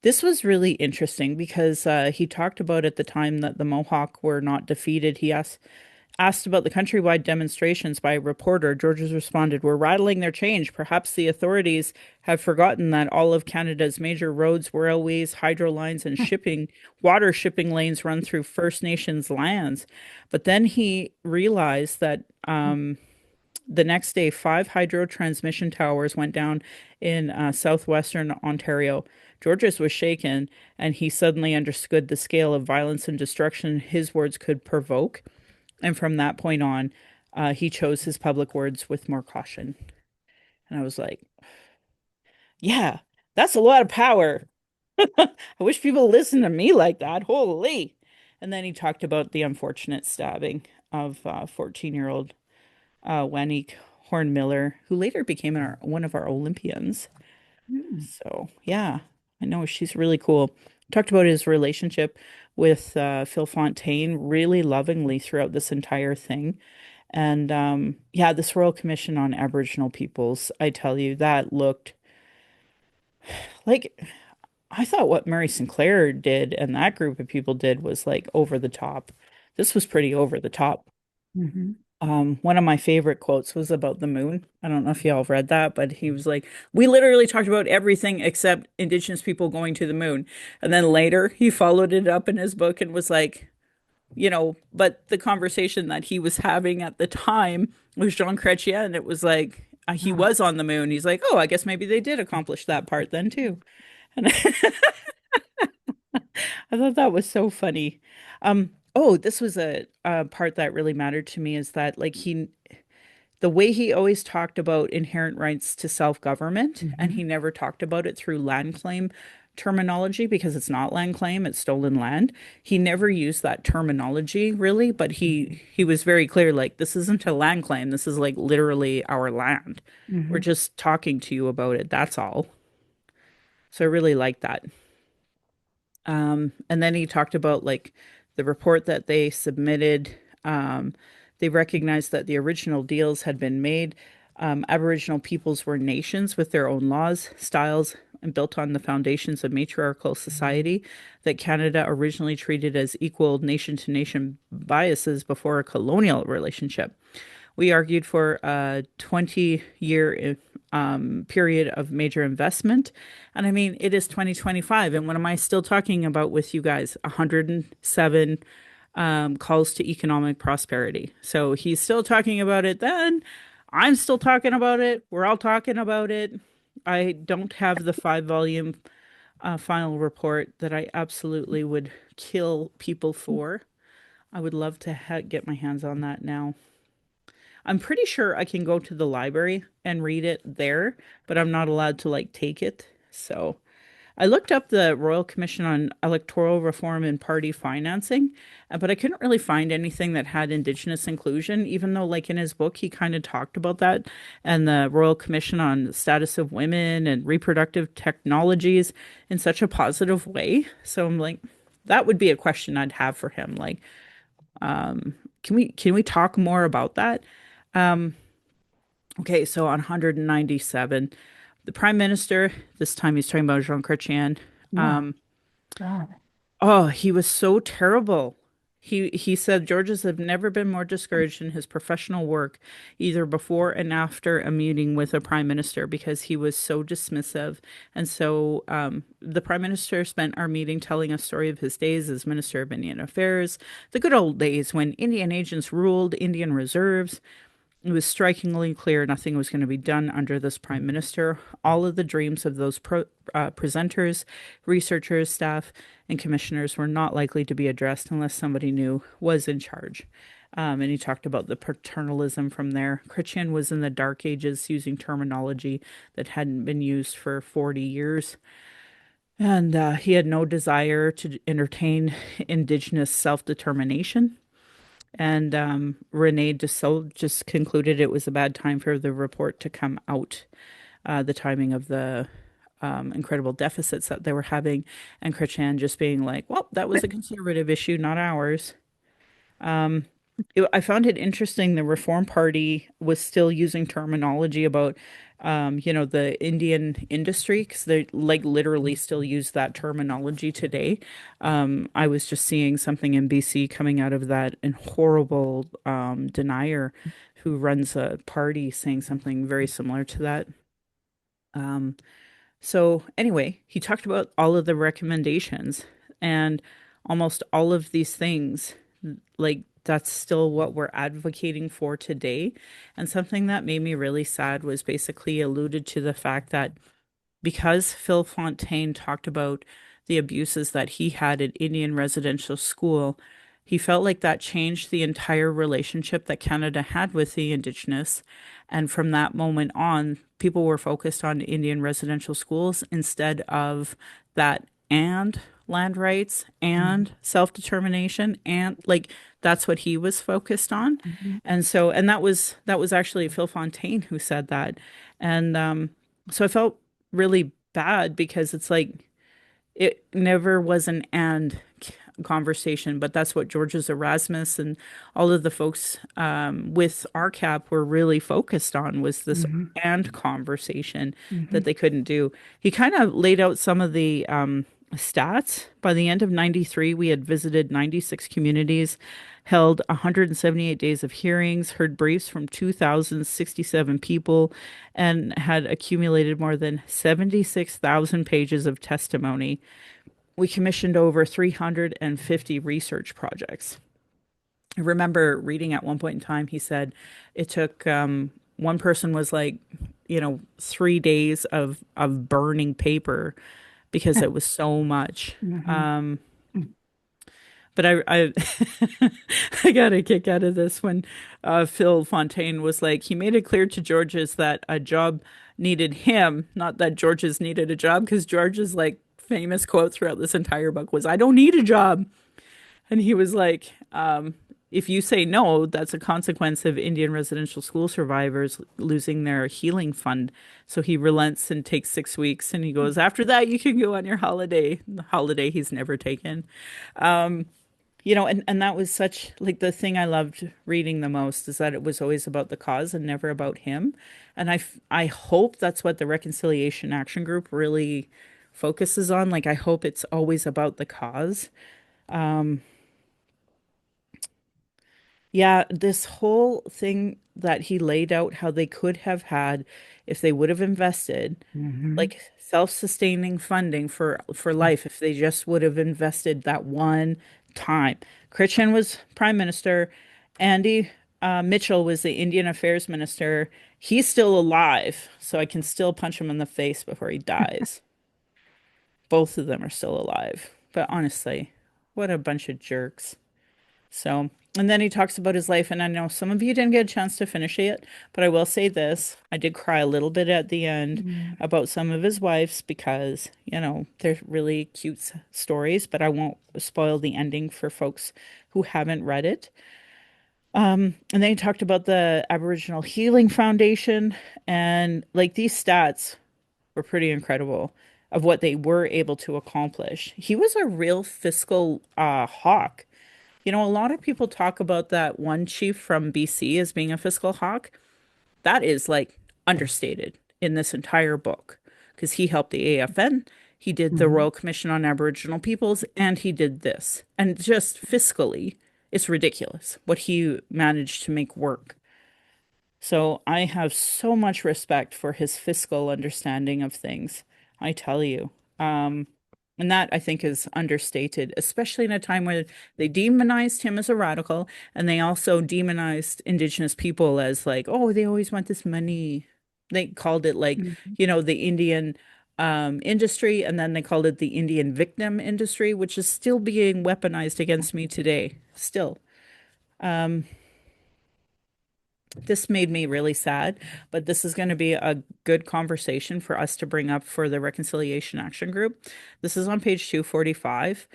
A: this was really interesting because he talked about at the time that the Mohawk were not defeated. He asked about the countrywide demonstrations by a reporter, Georges responded, "We're rattling their change. Perhaps the authorities have forgotten that all of Canada's major roads, railways, hydro lines, and water shipping lanes run through First Nations lands." But then he realized that the next day, 5 hydro transmission towers went down in southwestern Ontario. Georges was shaken, and he suddenly understood the scale of violence and destruction his words could provoke. And from that point on, he chose his public words with more caution. And I was like, yeah, that's a lot of power. I wish people listened to me like that. Holy. And then he talked about the unfortunate stabbing of 14-year-old Wanique Horn Miller, who later became one of our Olympians.
C: Mm.
A: So, yeah, I know she's really cool. Talked about his relationship with Phil Fontaine really lovingly throughout this entire thing. And yeah, this Royal Commission on Aboriginal Peoples, I tell you, that looked like I thought what Mary Sinclair did and that group of people did was like over the top. This was pretty over the top.
C: Mhm.
A: One of my favorite quotes was about the moon. I don't know if y'all have read that, but he was like, "We literally talked about everything except Indigenous people going to the moon." And then later he followed it up in his book and was like, but the conversation that he was having at the time was Jean Chrétien, and it was like he
C: Uh,
A: was on the moon. He's like, "Oh, I guess maybe they did accomplish that part then too." And I thought that was so funny. Oh, this was a part that really mattered to me is that like the way he always talked about inherent rights to self-government, and he
C: mhm.
A: never talked about it through land claim terminology because it's not land claim, it's stolen land. He never used that terminology really, but he was very clear like this isn't a land claim, this is like literally our land. We're
C: Mhm.
A: just talking to you about it, that's all. So I really like that. And then he talked about like the report that they submitted. Um, they recognized that the original deals had been made. Aboriginal peoples were nations with their own laws, styles, and built on the foundations of matriarchal society that Canada originally treated as equal nation to nation biases before a colonial relationship. We argued for a 20-year period of major investment. And I mean, it is 2025. And what am I still talking about with you guys? 107 calls to economic prosperity. So he's still talking about it then. I'm still talking about it. We're all talking about it. I don't have the 5 volume final report that I absolutely would kill people for. I would love to get my hands on that now. I'm pretty sure I can go to the library and read it there, but I'm not allowed to like take it. So I looked up the Royal Commission on Electoral Reform and Party Financing, but I couldn't really find anything that had Indigenous inclusion, even though, like in his book, he kind of talked about that and the Royal Commission on the Status of Women and Reproductive Technologies in such a positive way. So I'm like, that would be a question I'd have for him. Like, can we talk more about that? Um, Okay, so on 197, the prime minister, this time he's talking about Jean Chrétien.
C: Yeah.
A: Um,
C: God.
A: oh, he was so terrible. He said Georges have never been more discouraged in his professional work, either before and after a meeting with a prime minister, because he was so dismissive. And so the prime minister spent our meeting telling a story of his days as Minister of Indian Affairs, the good old days when Indian agents ruled Indian reserves. It was strikingly clear nothing was going to be done under this prime minister. All of the dreams of those presenters, researchers, staff, and commissioners were not likely to be addressed unless somebody new was in charge. And he talked about the paternalism from there. Chrétien was in the dark ages using terminology that hadn't been used for 40 years. And he had no desire to entertain Indigenous self determination. And Renee Dussault just concluded it was a bad time for the report to come out, the timing of the incredible deficits that they were having, and Chrétien just being like, well, that was a conservative issue, not ours. I found it interesting the Reform Party was still using terminology about, the Indian industry because they like literally still use that terminology today. I was just seeing something in BC coming out of that and horrible denier who runs a party saying something very similar to that. Um, so anyway, he talked about all of the recommendations and almost all of these things, like that's still what we're advocating for today. And something that made me really sad was basically alluded to the fact that because Phil Fontaine talked about the abuses that he had at Indian residential school, he felt like that changed the entire relationship that Canada had with the Indigenous. And from that moment on, people were focused on Indian residential schools instead of that and land rights and self-determination and like that's what he was focused on.
C: Mhm.
A: And so and that was actually Phil Fontaine who said that. And so I felt really bad because it's like it never was an and conversation, but that's what George's Erasmus and all of the folks with RCAP were really focused on was this
F: Hmm.
A: and conversation
F: Hmm.
A: that they couldn't do. He kind of laid out some of the stats. By the end of 93, we had visited 96 communities, held 178 days of hearings, heard briefs from 2,067 people, and had accumulated more than 76,000 pages of testimony. We commissioned over 350 research projects. I remember reading at one point in time, he said it took one person was like, 3 days of burning paper because it was so much.
F: Hmm.
A: But I I got a kick out of this when Phil Fontaine was like, he made it clear to Georges that a job needed him, not that Georges needed a job, because George's like famous quote throughout this entire book was, "I don't need a job." And he was like, if you say no, that's a consequence of Indian residential school survivors losing their healing fund. So he relents and takes 6 weeks and he goes, after that, you can go on your holiday. The holiday he's never taken. And that was such like the thing I loved reading the most is that it was always about the cause and never about him. And I hope that's what the Reconciliation Action Group really focuses on. Like, I hope it's always about the cause. Yeah, this whole thing that he laid out how they could have had if they would have invested
F: Hmm.
A: like self-sustaining funding for life if they just would have invested that one time. Christian was prime minister. Andy Mitchell was the Indian Affairs minister. He's still alive, so I can still punch him in the face before he dies. Both of them are still alive. But honestly, what a bunch of jerks. So, and then he talks about his life, and I know some of you didn't get a chance to finish it, but I will say this. I did cry a little bit at the end about some of his wives because, they're really cute stories, but I won't spoil the ending for folks who haven't read it. And then he talked about the Aboriginal Healing Foundation, and like these stats were pretty incredible of what they were able to accomplish. He was a real fiscal hawk. A lot of people talk about that one chief from BC as being a fiscal hawk. That is like understated in this entire book because he helped the AFN, he did the
F: Hmm.
A: Royal Commission on Aboriginal Peoples, and he did this. And just fiscally, it's ridiculous what he managed to make work. So I have so much respect for his fiscal understanding of things. I tell you. Um, and that I think is understated, especially in a time where they demonized him as a radical and they also demonized Indigenous people as like, oh, they always want this money. They called it like, the Indian industry, and then they called it the Indian victim industry, which is still being weaponized against me today. Still. This made me really sad, but this is going to be a good conversation for us to bring up for the Reconciliation Action Group. This is on page 245,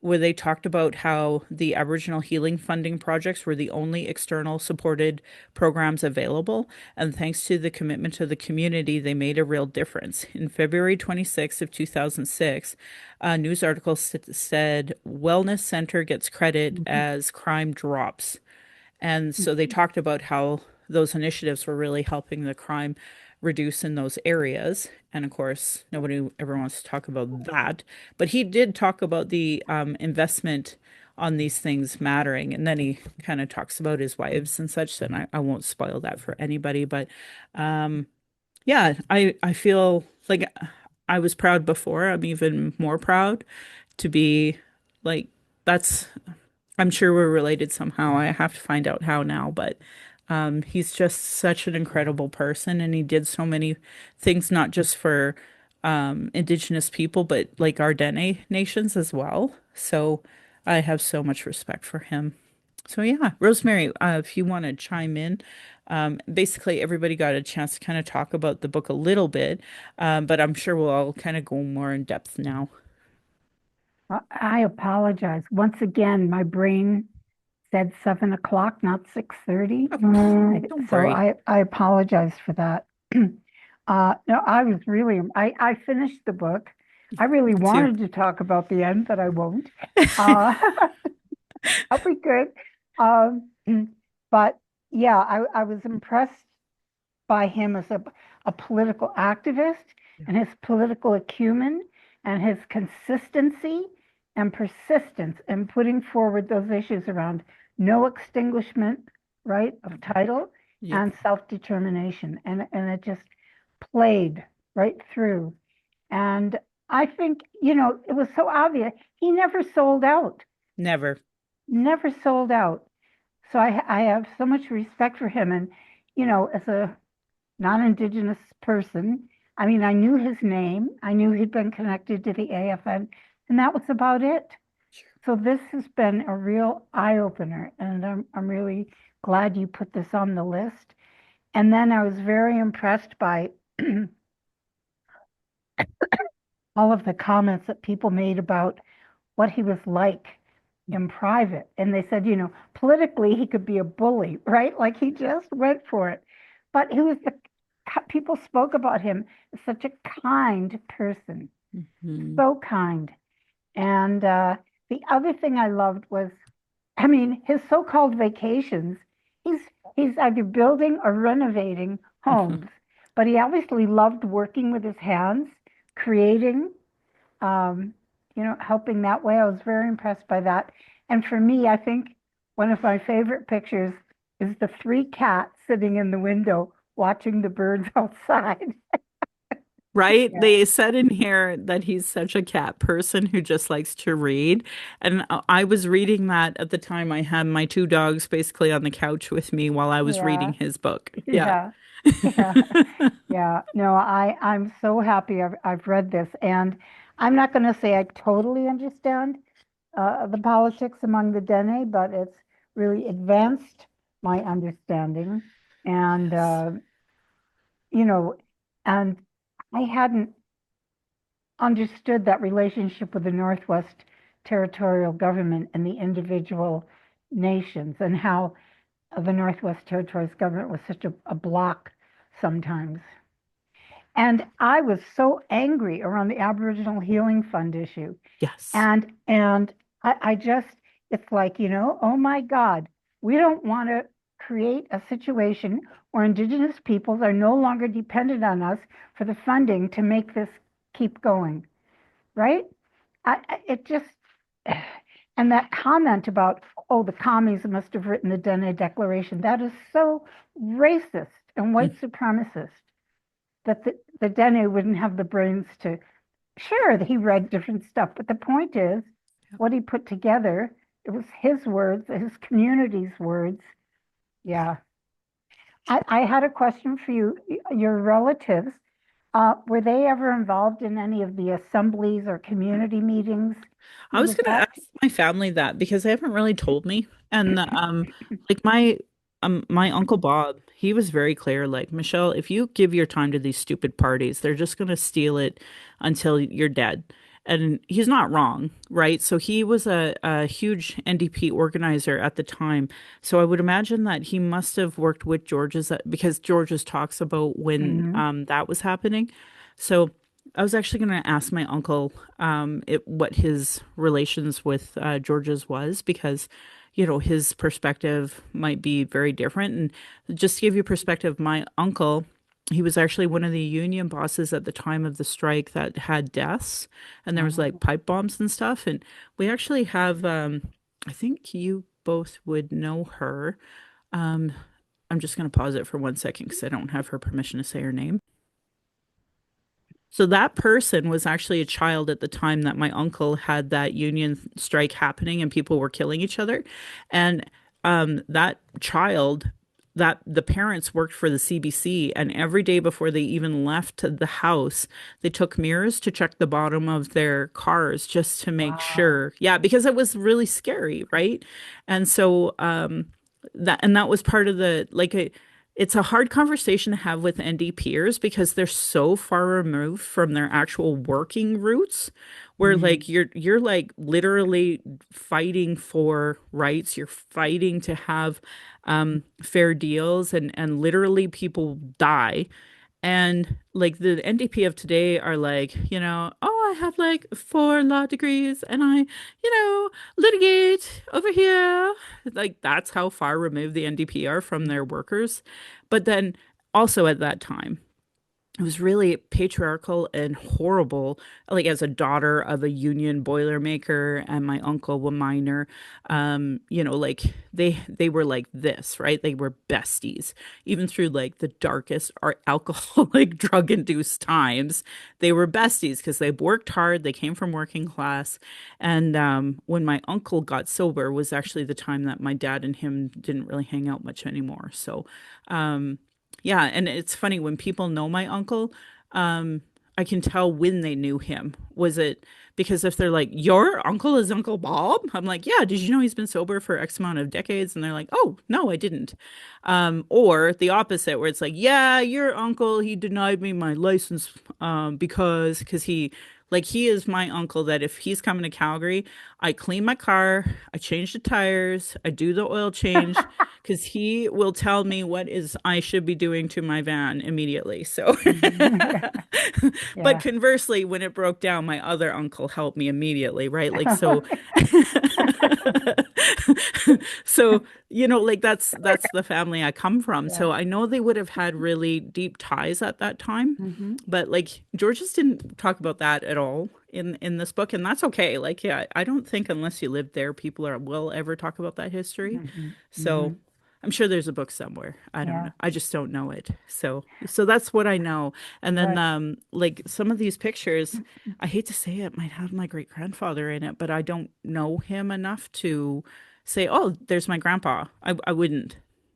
A: where they talked about how the Aboriginal healing funding projects were the only external supported programs available. And thanks to the commitment of the community, they made a real difference. In February 26th of 2006, a news article said Wellness Center gets credit as crime drops. And so they talked about how those initiatives were really helping the crime reduce in those areas. And of course, nobody ever wants to talk about that. But he did talk about the investment on these things mattering. And then he kind of talks about his wives and such. And I won't spoil that for anybody. But yeah, I feel like I was proud before. I'm even more proud to be like, that's I'm sure we're related somehow. I have to find out how now, but he's just such an incredible person, and he did so many things, not just for Indigenous people, but like our Dene nations as well. So I have so much respect for him. So yeah, Rosemary, if you want to chime in, basically everybody got a chance to kind of talk about the book a little bit, but I'm sure we'll all kind of go more in depth now.
F: I apologize. Once again, my brain said 7 o'clock, not 6:30.
A: Oh, don't
F: So
A: worry.
F: I apologize for that. No, I finished the book. I really
A: Me too.
F: wanted to talk about the end, but I won't. Uh, I'll be good. Um, but yeah, I was impressed by him as a political activist
A: Yeah.
F: and his political acumen and his consistency and persistence in putting forward those issues around no extinguishment, right, of title
A: Yep.
F: and self-determination. And it just played right through. And I think, it was so obvious. He never sold out,
A: Never.
F: never sold out. So I have so much respect for him. And, as a non-Indigenous person. I mean, I knew his name. I knew he'd been connected to the AFN, and that was about it.
A: Sure.
F: So this has been a real eye-opener, and I'm really glad you put this on the list. And then I was very impressed by all of the comments that people made about what he was like in private. And they said, politically, he could be a bully, right? Like he just went for it. But people spoke about him as such a kind person,
A: Mhm.
F: so kind. And the other thing I loved was, I mean, his so-called vacations, he's he's either building or renovating homes, but he obviously loved working with his hands, creating, um, helping that way. I was very impressed by that. And for me, I think one of my favorite pictures is the three cats sitting in the window watching the birds outside.
A: Right?
F: Yeah.
A: They said in here that he's such a cat person who just likes to read. And I was reading that at the time I had my two dogs basically on the couch with me while I was reading
F: Yeah.
A: his book. Yeah.
F: Yeah. Yeah. Yeah. No, I'm so happy I've read this. And I'm not going to say I totally understand the politics among the Dene, but it's really advanced my understanding. And,
A: Yes.
F: you know, and I hadn't understood that relationship with the Northwest Territorial Government and the individual nations and how the Northwest Territories government was such a block sometimes. And I was so angry around the Aboriginal Healing Fund issue.
A: Yes.
F: And I just, it's like, oh my God, we don't want to create a situation where Indigenous peoples are no longer dependent on us for the funding to make this keep going, right? It just, and that comment about, oh, the commies must have written the Dene Declaration, that is so racist and
A: Mm.
F: white supremacist that the Dene wouldn't have the brains to, sure, that he read different stuff, but the point is,
A: Yep.
F: what he put together, it was his words, his community's words. Yeah. I had a question for you. Your relatives, were they ever involved in any of the assemblies or community meetings?
A: I was
F: Was
A: gonna
F: that?
A: ask my family that because they haven't really told me. And like my Uncle Bob, he was very clear, like, Michelle, if you give your time to these stupid parties, they're just gonna steal it until you're dead. And he's not wrong, right? So he was a huge NDP organizer at the time. So I would imagine that he must have worked with George's because George's talks about when
F: Mhm.
A: that was happening. So I was actually going to ask my uncle what his relations with George's was because, his perspective might be very different. And just to give you perspective, my uncle, he was actually one of the union bosses at the time of the strike that had deaths, and there was like
F: Oh,
A: pipe bombs and stuff. And we actually have, I think you both would know her. Um, I'm just going to pause it for 1 second because I don't have her permission to say her name. So that person was actually a child at the time that my uncle had that union strike happening and people were killing each other. And that child, that the parents worked for the CBC, and every day before they even left the house, they took mirrors to check the bottom of their cars just to make
F: wow.
A: sure. Yeah, because it was really scary, right? And so that was part of the like it's a hard conversation to have with ND peers because they're so far removed from their actual working roots where
F: Mhm.
A: like you're like literally fighting for rights, you're fighting to have fair deals and literally people die And like the NDP of today are like, oh, I have like 4 law degrees and litigate over here. Like that's how far removed the NDP are from their workers. But then also at that time, it was really patriarchal and horrible. Like as a daughter of a union boilermaker and my uncle a miner, like they were like this, right? They were besties. Even through like the darkest or alcoholic drug-induced times, they were besties because they worked hard. They came from working class. And when my uncle got sober was actually the time that my dad and him didn't really hang out much anymore. So yeah, and it's funny when people know my uncle, I can tell when they knew him. Was it because if they're like, your uncle is Uncle Bob? I'm like, yeah, did you know he's been sober for X amount of decades? And they're like, oh, no, I didn't. Or the opposite, where it's like, yeah, your uncle, he denied me my license because he is my uncle that if he's coming to Calgary, I clean my car, I change the tires, I do the oil change because he will tell me what is I should be doing to my van immediately. So, but
F: Yeah.
A: conversely, when it broke down, my other uncle helped me immediately, right? Like so, so like that's the family I come from.
F: Yeah.
A: So I know they would have had really deep ties at that time,
F: Hmm.
A: but like Georges didn't talk about that at all in this book, and that's okay. Like, yeah, I don't think unless you live there, people will ever talk about that history.
F: Hmm.
A: So
F: Hmm.
A: I'm sure there's a book somewhere. I don't know.
F: Yeah.
A: I just don't know it. So that's what I know. And then
F: Right.
A: like some of these pictures, I hate to say it, might have my great grandfather in it, but I don't know him enough to say, "Oh, there's my grandpa." I wouldn't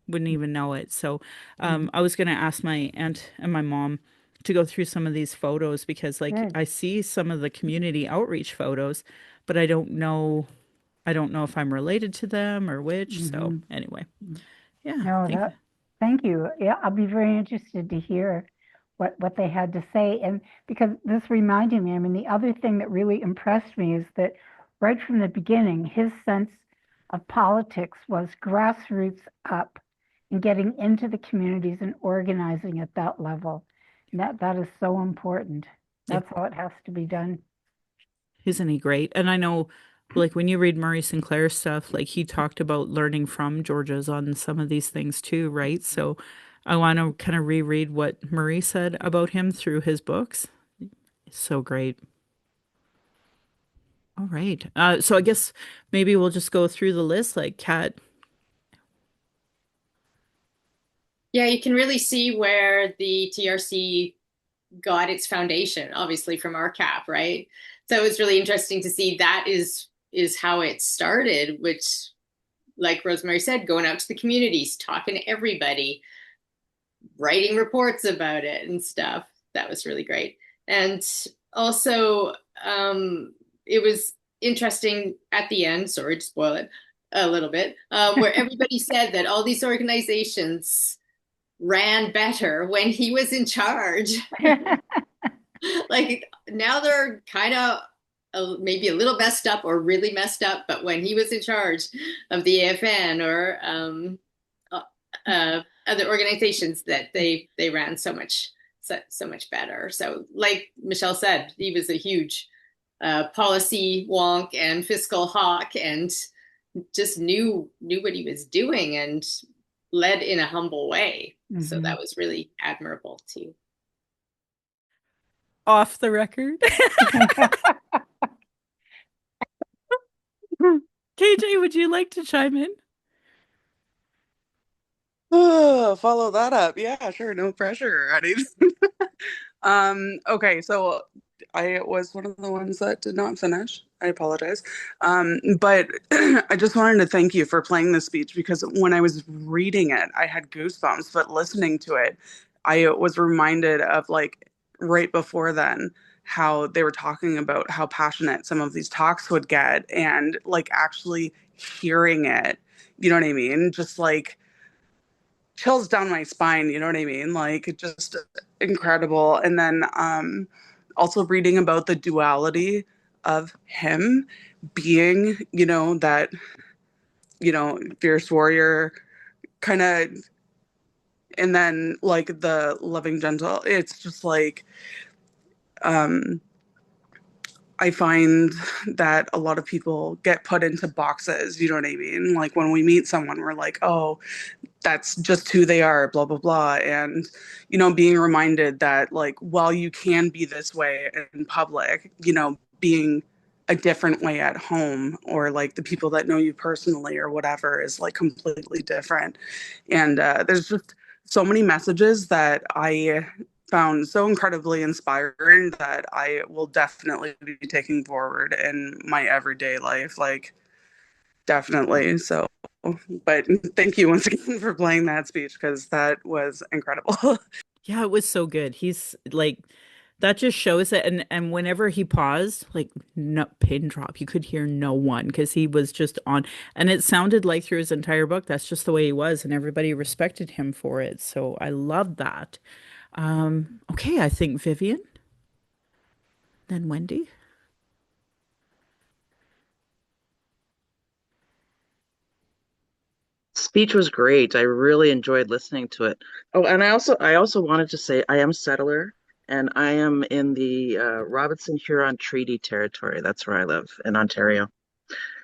A: even know it. So
F: Mhm.
A: I was going to ask my aunt and my mom to go through some of these photos because like
F: Good.
A: I see some of the community outreach photos, but I don't know if I'm related to them or which. So
F: Hmm.
A: anyway. Yeah,
F: No,
A: thank
F: thank you. Yeah, I'll be very interested to hear what they had to say. And because this reminded me, I mean, the other thing that really impressed me is that right from the beginning, his sense of politics was grassroots up and getting into the communities and organizing at that level. And that is so important.
A: yeah.
F: That's how it has to be done.
A: Isn't he great? And I know like when you read Murray Sinclair's stuff, like he talked about learning from George's on some of these things too, right? So I want to kind of reread what Murray said about him through his books. It's so great. All right. So I guess maybe we'll just go through the list like Kat.
B: Yeah, you can really see where the TRC got its foundation, obviously from our cap, right? So it was really interesting to see that is how it started, which, like Rosemary said, going out to the communities, talking to everybody, writing reports about it and stuff. That was really great. And also, it was interesting at the end, sorry to spoil it a little bit, where everybody said that all these organizations ran better when he was in charge. Like now they're kind of maybe a little messed up or really messed up, but when he was in charge of the AFN or other organizations, that they ran so much better. So, like Michelle said, he was a huge policy wonk and fiscal hawk, and just knew what he was doing and led in a humble way. So
F: Hmm.
B: that was really admirable too.
A: Off the record. KJ, would you like to chime in?
C: Oh, follow that up. Yeah, sure. No pressure or anything. Okay, so I was one of the ones that did not finish. I apologize. But I just wanted to thank you for playing this speech because when I was reading it, I had goosebumps, but listening to it, I was reminded of like right before then how they were talking about how passionate some of these talks would get and like actually hearing it, you know what I mean? Just like chills down my spine, you know what I mean? Like just incredible. And then also reading about the duality of him being, that, fierce warrior kind of And then like the loving gentle, it's just like um I find that a lot of people get put into boxes, you know what I mean? Like when we meet someone, we're like, oh, that's just who they are, blah, blah, blah. And, being reminded that, like, while you can be this way in public, being a different way at home or like the people that know you personally or whatever is like completely different. And there's just so many messages that I found so incredibly inspiring that I will definitely be taking forward in my everyday life. Like, definitely. So, but thank you once again for playing that speech because that was incredible.
A: Yeah, it was so good. He's like that just shows it, and whenever he paused, like no pin drop, you could hear no one because he was just on, and it sounded like through his entire book that's just the way he was, and everybody respected him for it. So I loved that. Okay, I think Vivian, then Wendy.
G: Speech was great. I really enjoyed listening to it. Oh, and I also wanted to say I am a settler and I am in the Robinson Huron Treaty Territory. That's where I live in Ontario.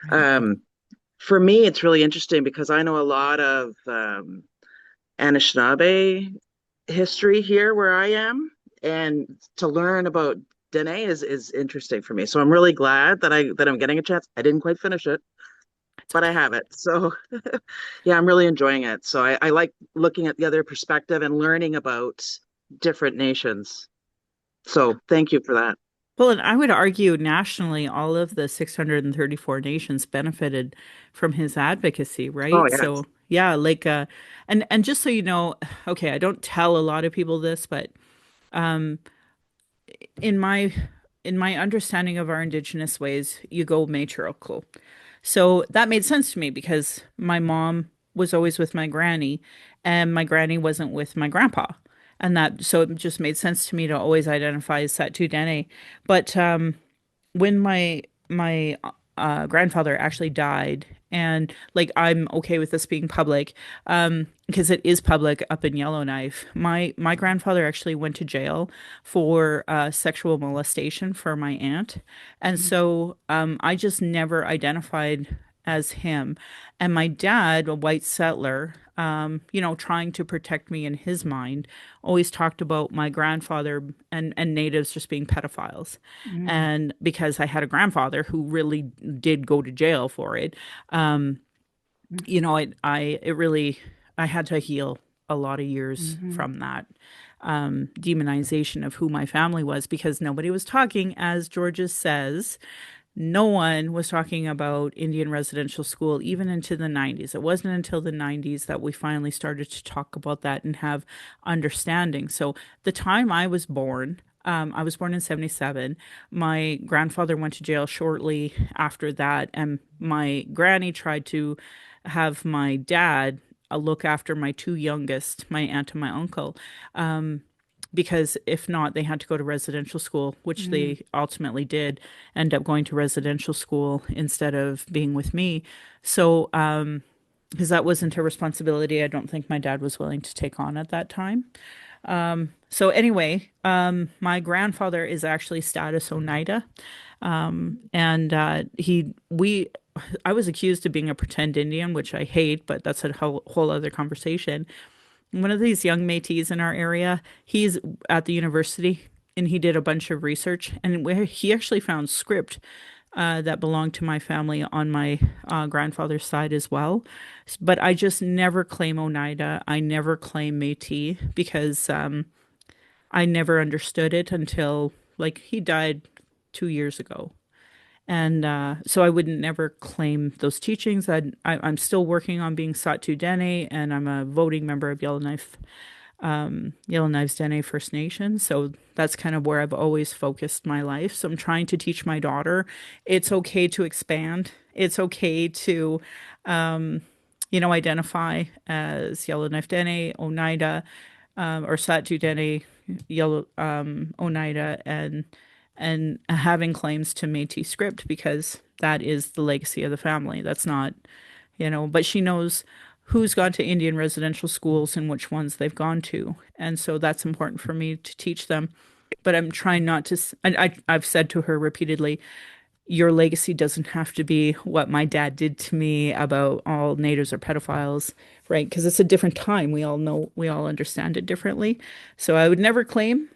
A: Right.
G: Um, for me, it's really interesting because I know a lot of Anishinaabe history here where I am, and to learn about Dene is interesting for me. So I'm really glad that I'm getting a chance. I didn't quite finish it,
A: It's
G: but I
A: okay.
G: have it. So yeah, I'm really enjoying it. So I like looking at the other perspective and learning about different nations. So thank you for that.
A: Well, and I would argue nationally, all of the 634 nations benefited from his advocacy,
G: Oh
A: right?
G: yes.
A: So, yeah, like and just so you know, okay, I don't tell a lot of people this, but um in my in my understanding of our indigenous ways, you go matriarchal. So that made sense to me because my mom was always with my granny and my granny wasn't with my grandpa. And that so it just made sense to me to always identify as Satu Dene. But when my grandfather actually died, and like I'm okay with this being public because it is public up in Yellowknife. My grandfather actually went to jail for sexual molestation for my aunt, and so I just never identified as him. And my dad, a white settler, trying to protect me in his mind, always talked about my grandfather and natives just being pedophiles.
F: Mm,
A: And because I had a grandfather who really did go to jail for it, um,
F: mm,
A: it really, I had to heal a lot of years
F: mhm,
A: from that demonization of who my family was because nobody was talking, as Georges says, no one was talking about Indian residential school even into the 90s. It wasn't until the 90s that we finally started to talk about that and have understanding. So, the time I was born in 77. My grandfather went to jail shortly after that, and my granny tried to have my dad look after my two youngest, my aunt and my uncle. Because if not, they had to go to residential school, which
F: mm,
A: they ultimately did end up going to residential school instead of being with me. So, because that wasn't a responsibility I don't think my dad was willing to take on at that time. So anyway, my grandfather is actually status Oneida, and I was accused of being a pretend Indian, which I hate, but that's a whole other conversation. One of these young Métis in our area, he's at the university and he did a bunch of research and where he actually found script that belonged to my family on my grandfather's side as well. But I just never claim Oneida. I never claim Métis because I never understood it until like he died 2 years ago. And so I would never claim those teachings. I'm still working on being Satu Dene, and I'm a voting member of Yellowknife's Dene First Nation. So that's kind of where I've always focused my life. So I'm trying to teach my daughter it's okay to expand. It's okay to, um, identify as Yellowknife Dene, Oneida, or Satu Dene, Yellow Oneida, and having claims to Métis script because that is the legacy of the family. That's not, but she knows who's gone to Indian residential schools and which ones they've gone to. And so that's important for me to teach them. But I'm trying not to, I've said to her repeatedly, your legacy doesn't have to be what my dad did to me about all natives are pedophiles, right? Because it's a different time. We all know, we all understand it differently. So I would never claim,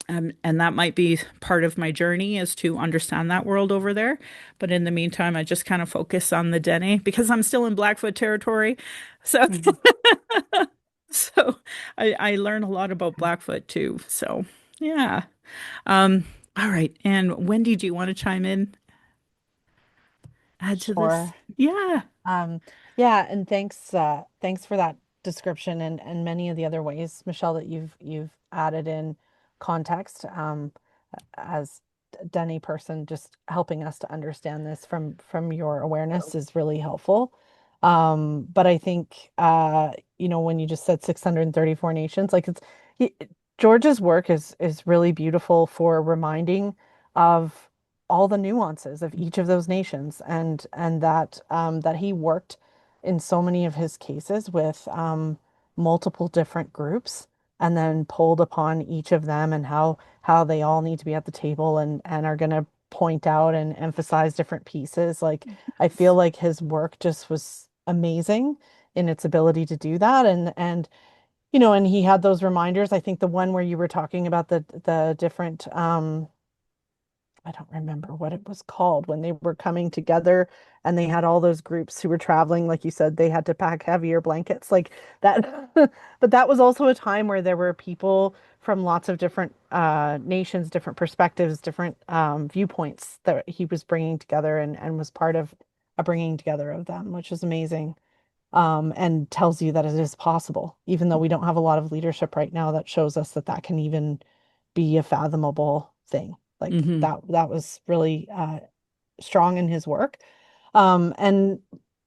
A: and that might be part of my journey is to understand that world over there. But in the meantime, I just kind of focus on the Dene because I'm still in Blackfoot territory. So,
F: Mhm.
A: so I learn a lot about Blackfoot too. So, yeah. Um, all right. And Wendy, do you want to chime in, add to this?
D: Sure.
A: Yeah.
D: Um, yeah, and thanks for that description and many of the other ways, Michelle, that you've added in context. As Denny person, just helping us to understand this from your awareness is really helpful. But I think when you just said 634 nations, like he, George's work is really beautiful for reminding of all the nuances of each of those nations and that he worked in so many of his cases with multiple different groups and then pulled upon each of them and how they all need to be at the table and are going to point out and emphasize different pieces. Like I feel like his work just was amazing in its ability to do that and he had those reminders. I think the one where you were talking about the different I don't remember what it was called when they were coming together and they had all those groups who were traveling. Like you said, they had to pack heavier blankets like that. But that was also a time where there were people from lots of different nations, different perspectives, different viewpoints that he was bringing together and was part of a bringing together of them, which is amazing. And tells you that it is possible, even though we don't have a lot of leadership right now that shows us that that can even be a fathomable thing. Like
A: Hmm.
D: that was really strong in his work. And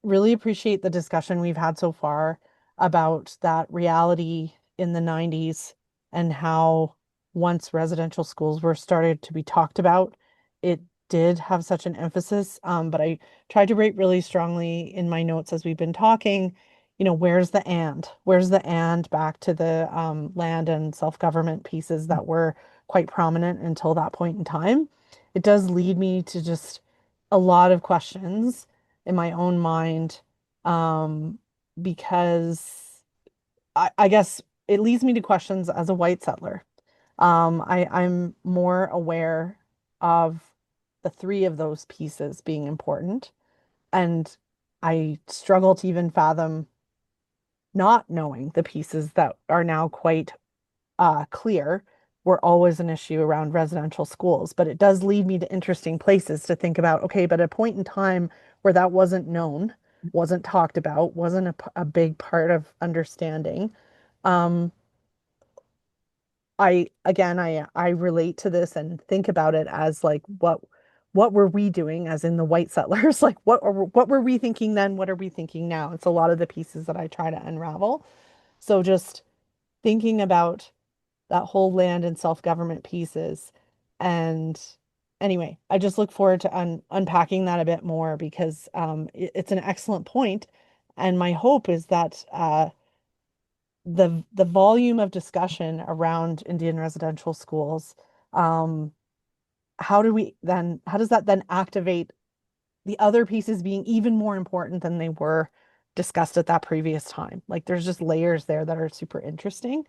D: really appreciate the discussion we've had so far about that reality in the 90s and how once residential schools were started to be talked about, it did have such an emphasis. But I tried to rate really strongly in my notes as we've been talking, where's the and? Where's the and back to the land and self-government pieces that were quite prominent until that point in time? It does lead me to just a lot of questions in my own mind, because I guess it leads me to questions as a white settler. I'm more aware of the three of those pieces being important, and I struggle to even fathom not knowing the pieces that are now quite clear were always an issue around residential schools. But it does lead me to interesting places to think about, okay, but a point in time where that wasn't known, wasn't talked about, wasn't a big part of understanding. Um, I relate to this and think about it as like what were we doing as in the white settlers? Like what were we thinking then? What are we thinking now? It's a lot of the pieces that I try to unravel. So just thinking about that whole land and self-government pieces. And anyway, I just look forward to unpacking that a bit more because it's an excellent point. And my hope is that the volume of discussion around Indian residential schools, um, how does that then activate the other pieces being even more important than they were discussed at that previous time? Like there's just layers there that are super interesting.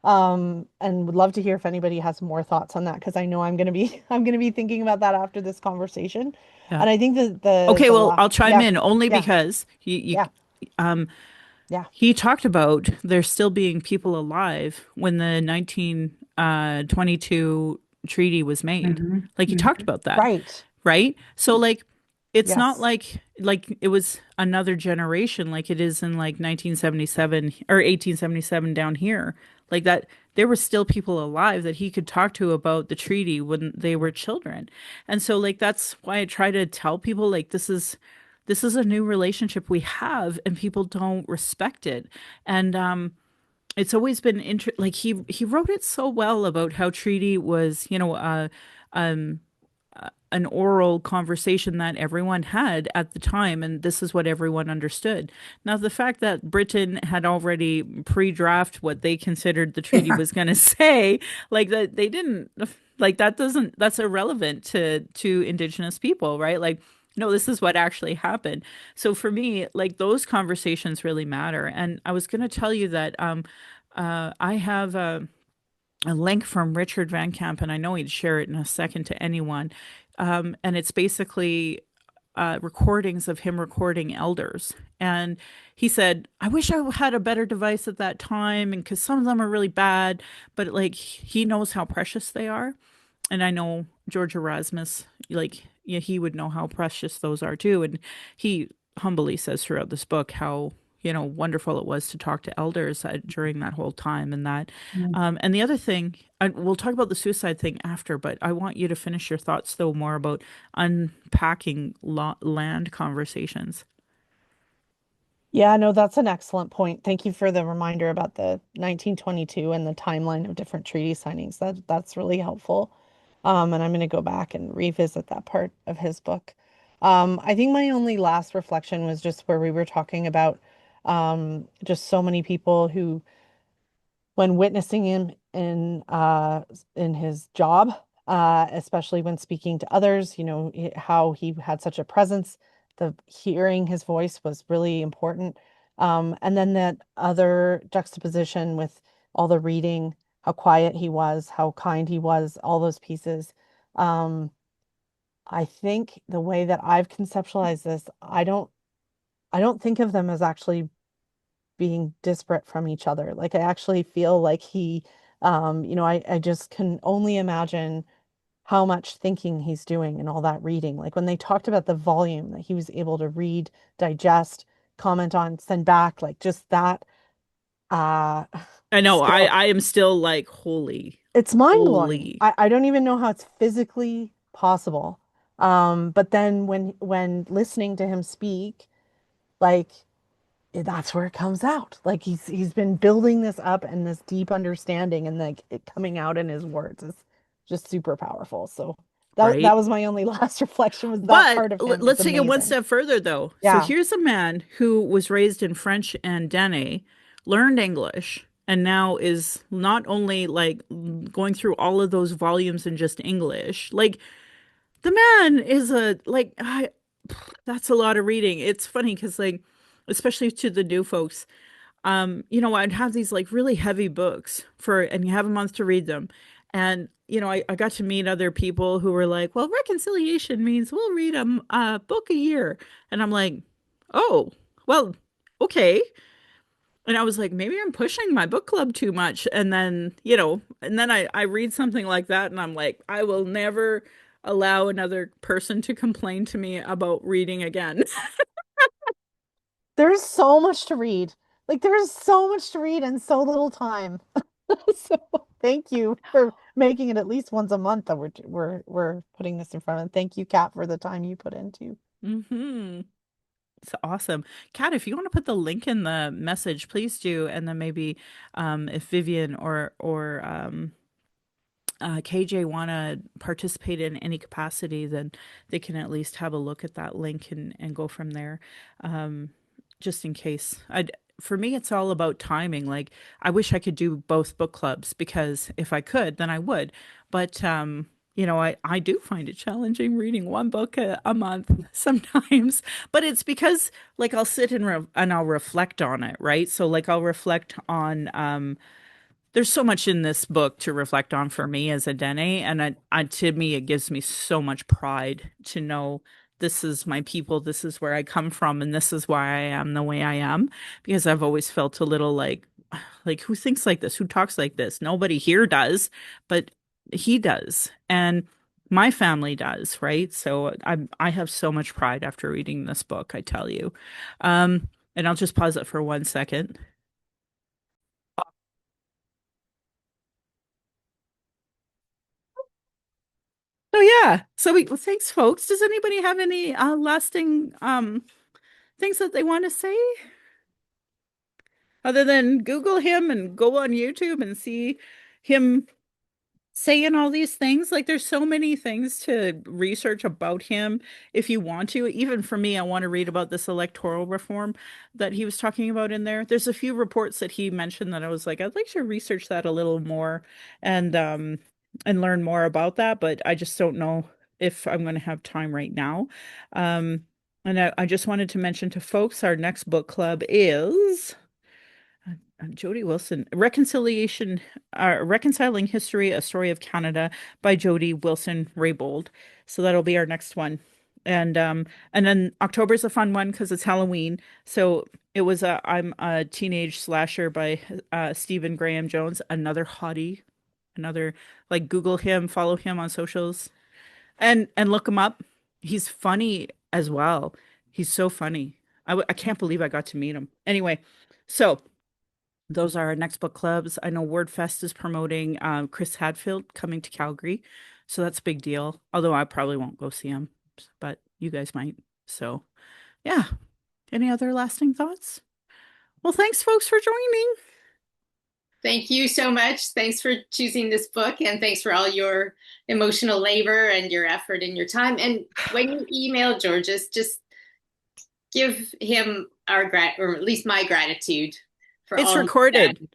D: And would love to hear if anybody has more thoughts on that because I know I'm gonna be I'm gonna be thinking about that after this conversation.
A: Yeah.
D: And I think that the
A: Okay,
D: the
A: well,
D: last
A: I'll chime
D: yeah,
A: in only
D: yeah,
A: because
D: yeah,
A: um,
D: yeah.
A: he talked about there still being people alive when the 1922 treaty was made.
F: Mhm.
A: Like he talked
F: Mhm.
A: about that,
D: Right.
A: right? So like it's not
D: Yes.
A: like it was another generation like it is in like 1977 or 1877 down here. Like that there were still people alive that he could talk to about the treaty when they were children. And so like that's why I try to tell people like this is a new relationship we have and people don't respect it. And it's always been like he wrote it so well about how treaty was, an oral conversation that everyone had at the time, and this is what everyone understood. Now, the fact that Britain had already pre-draft what they considered the treaty
F: Yeah.
A: was going to say, like that they didn't, like that doesn't, that's irrelevant to Indigenous people, right? Like, no, this is what actually happened. So for me, like those conversations really matter. And I was going to tell you that I have a link from Richard Van Camp, and I know he'd share it in a second to anyone. And it's basically recordings of him recording elders. And he said, I wish I had a better device at that time, and because some of them are really bad, but like he knows how precious they are. And I know George Erasmus, like, yeah, he would know how precious those are too. And he humbly says throughout this book how, wonderful it was to talk to elders during that whole time and that.
F: Mm.
A: And the other thing, we'll talk about the suicide thing after, but I want you to finish your thoughts though more about unpacking land conversations.
D: Yeah, no, that's an excellent point. Thank you for the reminder about the 1922 and the timeline of different treaty signings. That's really helpful. And I'm going to go back and revisit that part of his book. I think my only last reflection was just where we were talking about just so many people who when witnessing him in his job, especially when speaking to others, how he had such a presence. The hearing his voice was really important. And then that other juxtaposition with all the reading, how quiet he was, how kind he was, all those pieces. Um, I think the way that I've conceptualized this, I don't think of them as actually being disparate from each other. Like I actually feel like I just can only imagine how much thinking he's doing and all that reading. Like when they talked about the volume that he was able to read, digest, comment on, send back, like just that uh
A: I know, I,
D: still
A: I am still like, holy,
D: it's mind-blowing.
A: holy.
D: I don't even know how it's physically possible. But then when listening to him speak, like that's where it comes out. Like he's been building this up and this deep understanding and like it coming out in his words is just super powerful. So that
A: Right?
D: was my only last reflection was that
A: But
D: part of him is
A: let's take it one
D: amazing.
A: step further, though. So
D: Yeah.
A: here's a man who was raised in French and Dene, learned English, and now is not only like going through all of those volumes in just English. Like the man is that's a lot of reading. It's funny because like, especially to the new folks, I'd have these like really heavy books and you have a month to read them. And, I got to meet other people who were like, well, reconciliation means we'll read a book a year. And I'm like, oh, well, okay. And I was like, maybe I'm pushing my book club too much. And then I read something like that and I'm like, I will never allow another person to complain to me about reading again.
D: There's so much to read. Like there's so much to read in so little time. So thank you for making it at least once a month that we're putting this in front of. Thank you, Kat, for the time you put into.
A: It's awesome. Kat, if you want to put the link in the message, please do. And then maybe if Vivian or KJ want to participate in any capacity, then they can at least have a look at that link and go from there. Um, just in case. For me, it's all about timing. Like, I wish I could do both book clubs because if I could, then I would. But, I do find it challenging reading one book a month sometimes. But it's because, like, I'll sit and I'll reflect on it, right? So, like, I'll reflect on there's so much in this book to reflect on for me as a Dene, and to me, it gives me so much pride to know this is my people, this is where I come from, and this is why I am the way I am. Because I've always felt a little like who thinks like this, who talks like this? Nobody here does, but he does, and my family does, right? So I have so much pride after reading this book, I tell you. And I'll just pause it for 1 second. So yeah. Well, thanks, folks. Does anybody have any lasting things that they want to say other than Google him and go on YouTube and see him saying all these things. Like there's so many things to research about him if you want to. Even for me, I want to read about this electoral reform that he was talking about in there. There's a few reports that he mentioned that I was like, I'd like to research that a little more and learn more about that, but I just don't know if I'm going to have time right now. Um and I just wanted to mention to folks our next book club is Jody Wilson, Reconciling History, A Story of Canada by Jody Wilson Raybould. So that'll be our next one. And then October's a fun one because it's Halloween. So it was I'm a Teenage Slasher by Stephen Graham Jones, another hottie, another like Google him, follow him on socials and look him up. He's funny as well. He's so funny. I can't believe I got to meet him. Anyway, so those are our next book clubs. I know WordFest is promoting Chris Hadfield coming to Calgary. So that's a big deal. Although I probably won't go see him, but you guys might. So, yeah. Any other lasting thoughts? Well, thanks, folks, for joining.
B: Thank you so much. Thanks for choosing this book, and thanks for all your emotional labor and your effort and your time. And when you email Georges, just give him or at least my gratitude for
A: It's
B: all he's done.
A: recorded.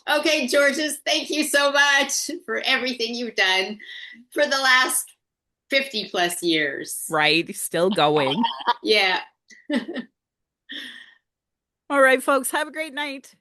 B: Okay, Georges, thank you so much for everything you've done for the last 50 plus years.
A: Right. Still going.
B: Yeah.
A: All right, folks. Have a great night.